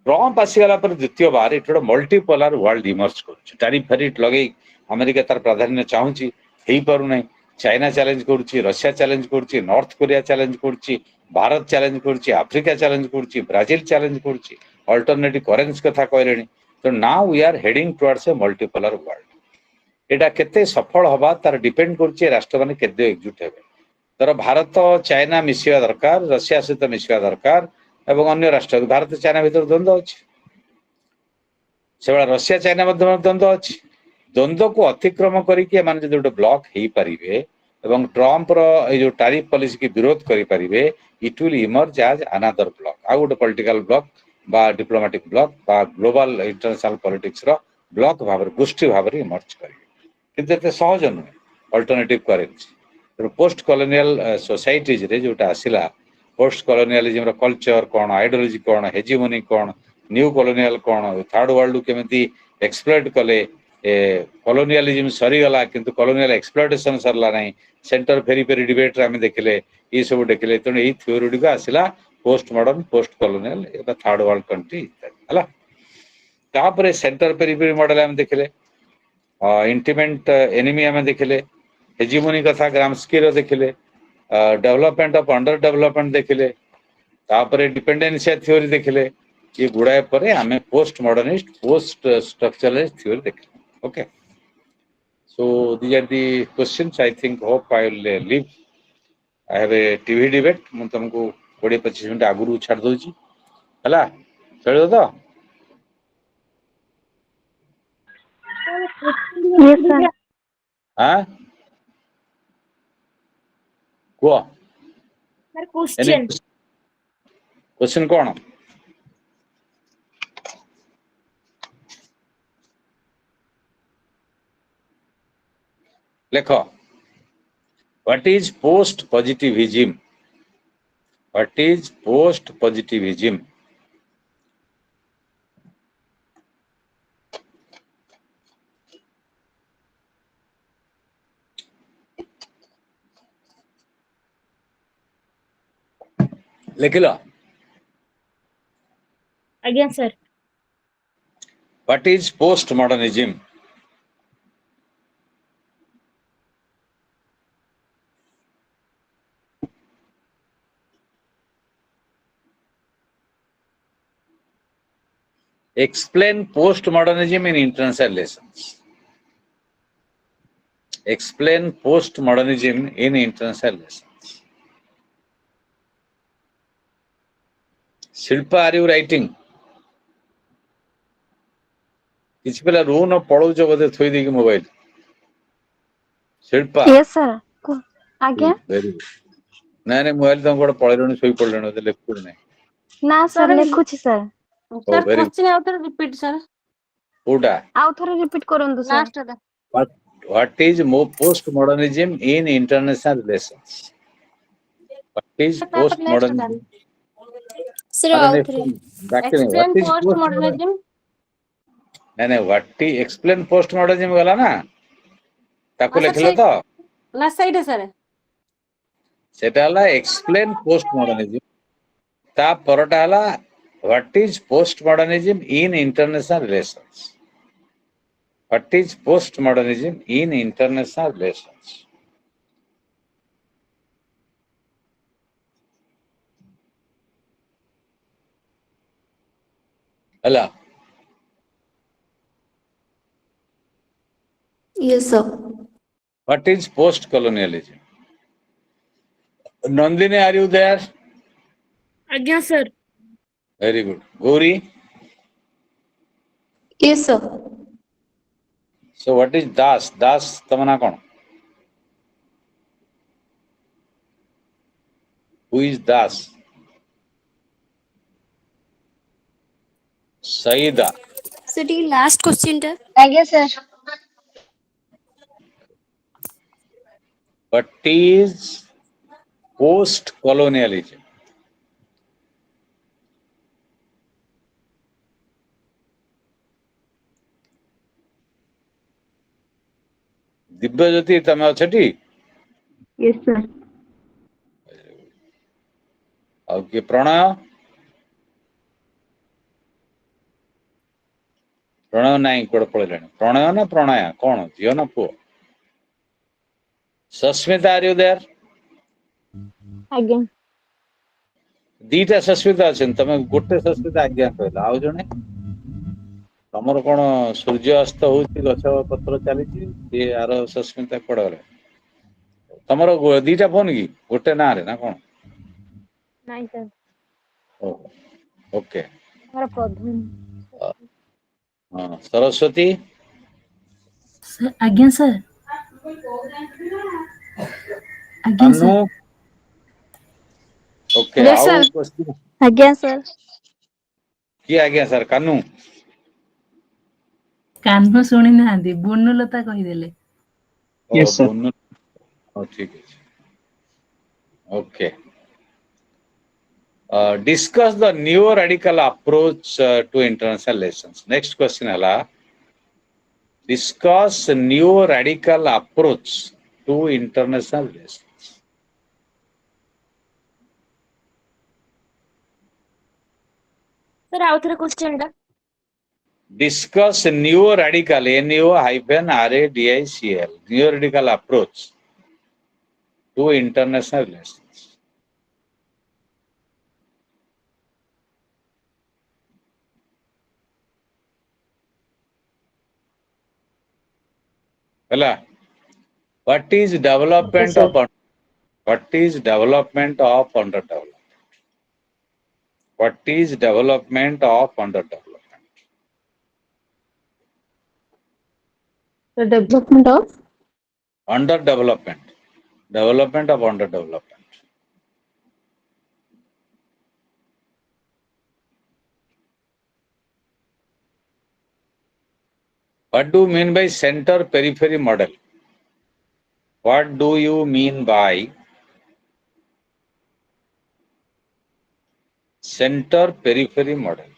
ट्रंप आसीगला द्वितीय बार ये गोटे मल्टीपोलर वर्ल्ड इमर्ज कर टैरिफ फेरिफ लगे अमेरिका तार प्राधान्य चाहूँगी हो पार ना चाइना चैलेंज करुच्ची रशिया चैलेंज करुच्ची नॉर्थ कोरिया चैलेंज करुच्ची भारत चैलेंज करुच्ची आफ्रिका चैलेंज करुच्ची ब्राजिल चैलेंज करुच्ची अल्टरनेटिव करेन्सी कथा कहले तो now we are heading towards a multipolar world एटा केते सफल हवा तार डिपेंड करुच्ची राष्ट्र माने केते एकजुट हेबे तर भारत चाइना मिसिया दरकार रशिया सहित मिसिया दरकार एवं अन्य राष्ट्र भारत चाइना भीतर द्वंद्व अछि से रशिया चाइना मध्य द्वंद्व अछि द्वंद्व को अतिक्रम करके मान जो गोटे ब्लॉक हो पारे एवं ट्रंप जो टैरिफ पॉलिसी की विरोध करें it will emerge as another bloc आ गोटे पॉलिटिकल ब्लॉक बा डिप्लोमेटिक ब्लॉक बा ग्लोबल इंटरनेशनल पॉलिटिक्स रो ब्लॉक भाव गोष्ठी भाव इमर्ज करेंगे किंतु एते सहज नुहे alternative currency post colonial societies रे जोटा आसिला पोस्ट कॉलोनियलिज्म कल्चर कौन आइडियोलॉजी कौन हेजिमोनी कौन न्यू कॉलोनियल कौन थर्ड वर्ल्ड केमिति एक्सप्लॉइट कले कॉलोनियलिज्म सरीगला किंतु कॉलोनियल एक्सप्लॉइटेशन सरला नहीं सेंटर फेरी फेरी डिबेट आम देखले ये सब देखले तेणु ये थ्योरी गुड़िक आसला post modern post colonial third world country है तापर सेंटर फेरी फेरी मॉडल आम देखले इंटीमेंट एनिमी आम देखले हेजिमोनी कथा ग्राम्स्की रो देखले डेवलपमेंट ऑफ अंडर डेवलपमेंट देखले तापर डिपेंडेंशिया थ्योरी देखले ये गुड़ाए पर आम post modernist post structuralist theory देखले okay so these are the questions I think hope I will leave I have a TV debate ମୁଁ तुमको 20-25 मिनट आगुरु छाड़ दोची हला चलो तो Yes, sir. हां को Sir, question. क्वेश्चन कौन लेखो what is post positivism what is post positivism लिख लो Again, sir. what is post modernism explain postmodernism in international relations explain postmodernism in international relations Shilpa are you writing किसी पिला रो न पढ़ौछ बोधे थोई देकी मोबाइल शिल्पा Yes, sir. आज्ञा वेरी गुड ना ना मोबाइल तो गोटे पळेलणी सोई पड़लेणी ओते लेखुर नै ना सर लिखुछि sir sir question out repeat sir ओटा आउ थरे रिपीट करंतु सर लास्ट दा what is post modernism in international relations what is post modernism Sir, out here. Explain post modernism नहीं नहीं व्हाट एक्सप्लेन पोस्ट मॉडर्निज्म गला ना ताको अच्छा, लिखलो तो लास्ट साइड है सर सेटा हला एक्सप्लेन पोस्ट मॉडर्निज्म ता परटा हला what is post modernism in international relations what is post modernism in international relations हला yes sir what is post colonialism Nandini are you there Again, sir. very good Gauri yes sir so what is das tamana kon who is das Saida sir ये last question टा आज्ञा sir what is post colonialism Divyajyoti तमे अछटी yes sir और के प्रणय प्रणय नहीं code पळेलाणी Pranay ना प्रणय कोन जियो ना पुओ सस्मिता आर यू देयर आज्ञा दीटा सस्मिता अछन तमे गोटे सस्मिता आज्ञा कहला आउ जणे तमर कोन सूर्य अस्त होउची गछ पत्र चलीची ये आर सस्मिता कोड गले तमर दीटा फोन की गोटे ना रे ना कोन नहीं सर ओ ओके हमारा प्रधान हां सरस्वती सर आज्ञा सर आज्ञा अनु सर ओके Yes, आउ sir. क्वेश्चन आज्ञा सर की आज्ञा सर कानू कान्ह शुणी ना बुनुलता कहिदेले Yes, sir. ठीक है Okay. Discuss the neo radical approach to international relations. Next question hala. Discuss neo radical approach to international relations. Sir आउ थरे क्वेश्चन टा Discuss neo radical NEO-RADICAL neo radical approach to international relations. Hala. What is development of underdevelopment? What is development of underdevelopment? The development of Underdevelopment. Development of underdevelopment. What do you mean by center periphery model? What do you mean by center periphery model?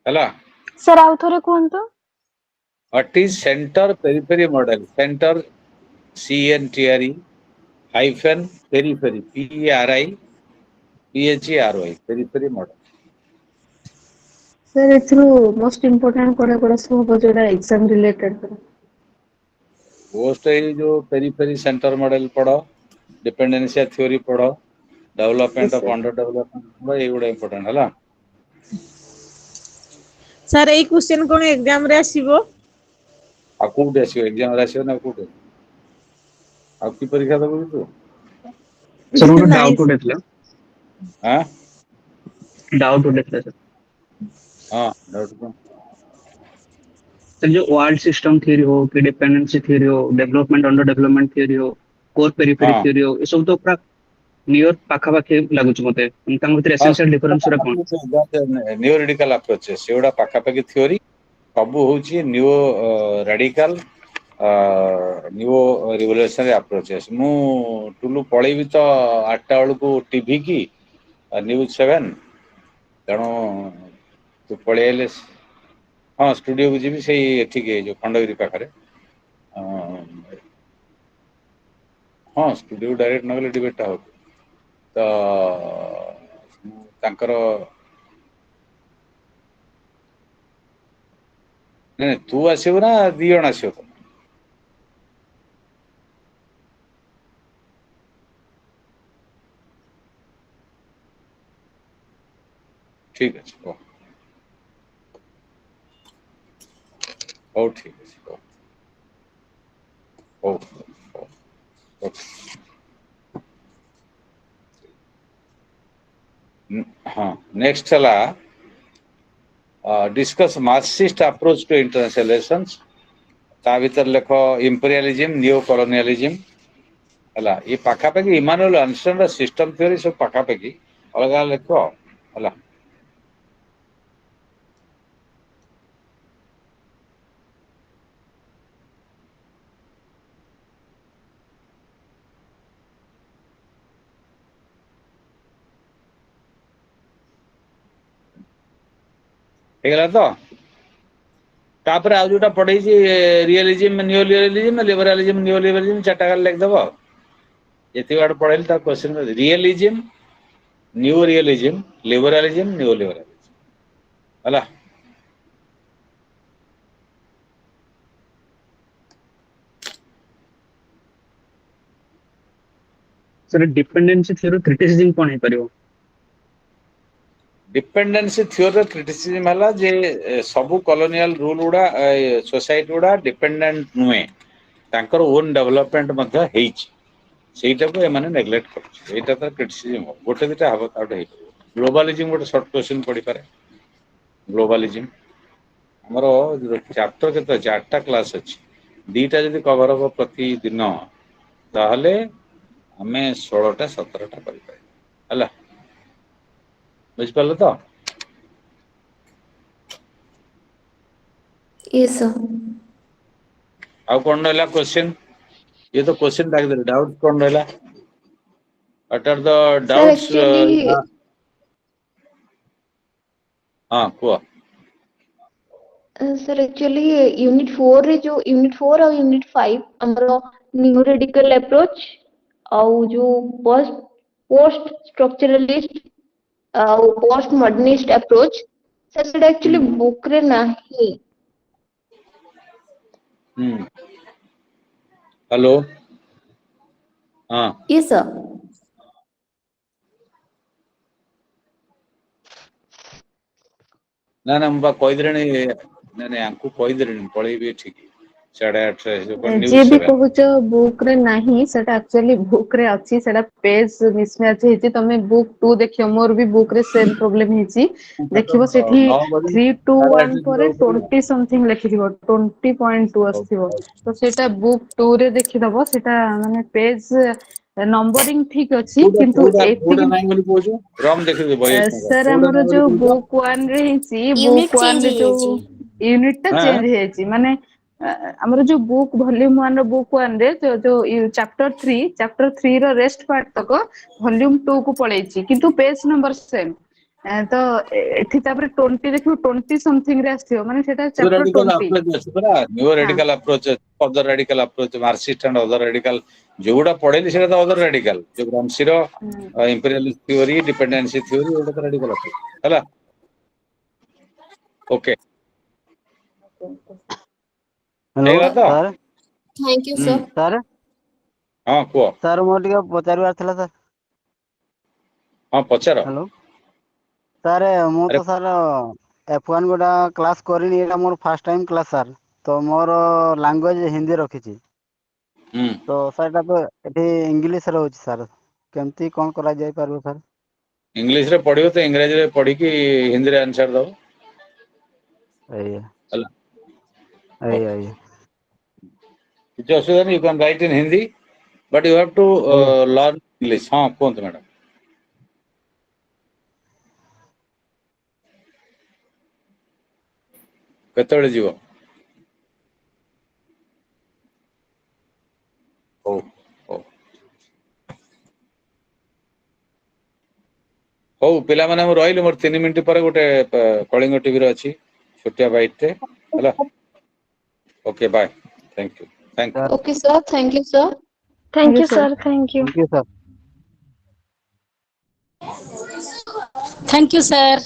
Hello. sir आउ थरे कहंतु What is center periphery model? Center CNTRE hyphen periphery PERI periphery model. sir एथरो most important कोड़ा सब हो जोड़ा exam related post ये जो periphery centre model पढ़ो डिपेंडेंसी थ्योरी पढ़ो डेवलपमेंट ऑफ अंडर डेवलपमेंट ये गुडा इंपोर्टेंट हला सर एई क्वेश्चन कोन एग्जाम रे आसीबो आ कोड आसीयो एग्जाम रे आसीयो ना कोड आ की परीक्षा दबो तू सर वो डाउट उठेଥିଲା हां डाउट उठेଥିଲା सर हां डाउट को सर जो वर्ल्ड सिस्टम थ्योरी हो कि डिपेंडेंसी थ्योरी हो डेवलपमेंट अंडर डेवलपमेंट थ्योरी हो कोर पेरिफेरी थ्योरी हो ये सब तो पूरा नियर पाखा पाखे लागुच मते तांग भीतर एसेंशियल डिफरेंस रा कोन न्यू रेडिकल अप्रोच सेउडा पाखा पाखी थ्योरी सब होची new radical new revolutionary approaches मु टुलु पळेबी तो 8टा बेलू को टीवी की न्यूज 7 तेणु तू पळेले हाँ स्टूडियो को जीवी से ठीक है जो खंडगिरी पाखरे हाँ स्टूडियो डायरेक्ट नगले डिबेट हो तो तांकर नहीं तू आसीबो ना दी जण आसीबो तो ठीक है ओ ठीक है ओ हाँ नेक्स्ट चला discuss Marxist approach to international relations ता भीतर लेखो इंपीरियलिज्म नियो कॉलोनियलिज्म हला ये पाखा पाखी इमानुएल आर्नस्टाइन रा सिस्टम थ्योरी सब पाखा पाखी अलग अलग लेखो हला हेगला तो तापर आ जोटा पढ़े छी realism neorealism liberalism neoliberalism चारटा गल लिख दबो एति बार पढ़ेल ता question realism neorealism liberalism neoliberalism हला सर डिपेंडेंसी थ्योरी क्रिटिसिज्म कोन है परियो डिपेंडेंसी थ्योरी क्रिटिसिज्म हला जे सब कॉलोनियल रूल उडा सोसाइटी उडा डिपेंडेंट नुए तांकर ओन डेवलपमेंट मध्ये हेच सेटा को एमाने नेग्लेक्ट कर एटा त क्रिटिसिज्म गोटे दिटा हबो आउट हे ग्लोबलिज्म गोटे शॉर्ट क्वेश्चन पड़ी पारे ग्लोबलिज्म हमरो चैप्टर के तो 4टा क्लास अछि दीटा जदी कवर हो प्रति दिन ताहले हमें 16टा 17टा करि पाए हला ବୁଝିପାରିଲ ତ? Yes, sir. ଆଉ କଣ ରହିଲା क्वेश्चन? ये तो क्वेश्चन डाल डाउट कौन रहला? What are the Sir, doubts? actually, हाँ कुआ sir, actually, unit 4 रे जो unit 4 और unit 5 हमरो new radical approach और जो post structuralist और post modernist approach sir सेटा actually book रे नाही. हेलो हाँ Yes, sir. ना ना मुझे कोई दिन नहीं ना नहीं आपको कोई दिन नहीं पढ़ी भी ठीक 8:30 जो कौन जे न्यूज़ भी सेवन कहुच बुक रे नाही सेटा एक्चुअली बुक रे अछि सेटा पेज मिसमैच हेछि तमे बुक 2 देखियो मोर भी बुक रे सेम प्रॉब्लम हेछि देखिबो सेठी 9 बजे 321 8:30 परे ଯିବାକୁ ପଡିବ 20 समथिंग लेखिथिबो 20.2 आस्थिबो तो सेटा बुक 2 रे देखिदबो सेटा माने पेज नंबरिंग ठीक अछि କୋଉଟା किंतु କୋଉଟା କୋଉଟା एतिक ନାହିଁ ବୋଲି କହୁଛୁ ରମ୍ ଦେଖିଦେ ବହି ଏକା सर କୋଉଟା हमर ନାହିଁ ବୋଲି जो କହୁଛ बुक 1 रे हेछि यूनिट बुक 1 चेंज रे हो जो जाइए। यूनिट टा ହଁ चेंज हेछि माने हमर जो बुक वॉल्यूम 1 रो बुक 1 रे जो चैप्टर 3 रो रेस्ट पार्ट तक वॉल्यूम 2 को पळेछि किंतु पेज नंबर सेम तो एथि तापर 20 देखियो 20 समथिंग रे आस्थियो माने सेटा न्यू चैप्टर रेडिकल 20 अप्रोच ଅଛି ପରା ନ୍ୟू हां radical approach other radical approach Marxist and other radical ଯୋଉଟା ପଢେଇଲି ସେଟା ତ ଅଦର रेडिकल ଯୋଉ ଗ୍ରାମସିର ଇମ୍ପେରିଆଲିଷ୍ଟ थ्योरी डिपेंडेंसी थ्योरी ଏଗୁଡା ତ रेडिकल अप्रोच ହେଲା ओके हेलो ହେଇଗଲା ତ सर थैंक यू ହୁଁ सर। सर ହଁ କୁହ सर मोर टिके पचारबार थिला सर ହଁ ପଚାର हेलो सर मु ଆରେ तो सर F1 गोटा क्लास करिनी एटा more first time class sir तो मोर लैंग्वेज हिंदी रखिछि ହୁଁ तो सर एटा तो एठी इंग्लिश रे होछि सर केमती कोन करा जाय पारबो सर इंग्लिश रे पढ़ियो तो इंग्रजी रे पढ़ी की हिंदी रे आंसर दो आइए ହେଲା आइए ओके आइए କିଛି ଅସୁବିଧା ନାହିଁ you can write in Hindi but you have to आइए लर्न इंग्लिश ହଁ କୁହନ୍ତୁ ମ୍ୟାଡାମ କେତେବେଳେ ଯିବ ହଉ ହଉ ହଉ ପିଲାମାନେ ମୁଁ ରହିଲି ମୋର 3 ମିନିଟ୍ ପରେ ଗୋଟେ କଳିଙ୍ଗ ଟିଭିରେ ଅଛି ଛୋଟିଆ ବାଇଟଟେ ହେଲା okay bye thank you thank sir Okay, sir. Thank you, sir. Thank Thank you you, sir sir. Thank you. Thank you sir thank you sir.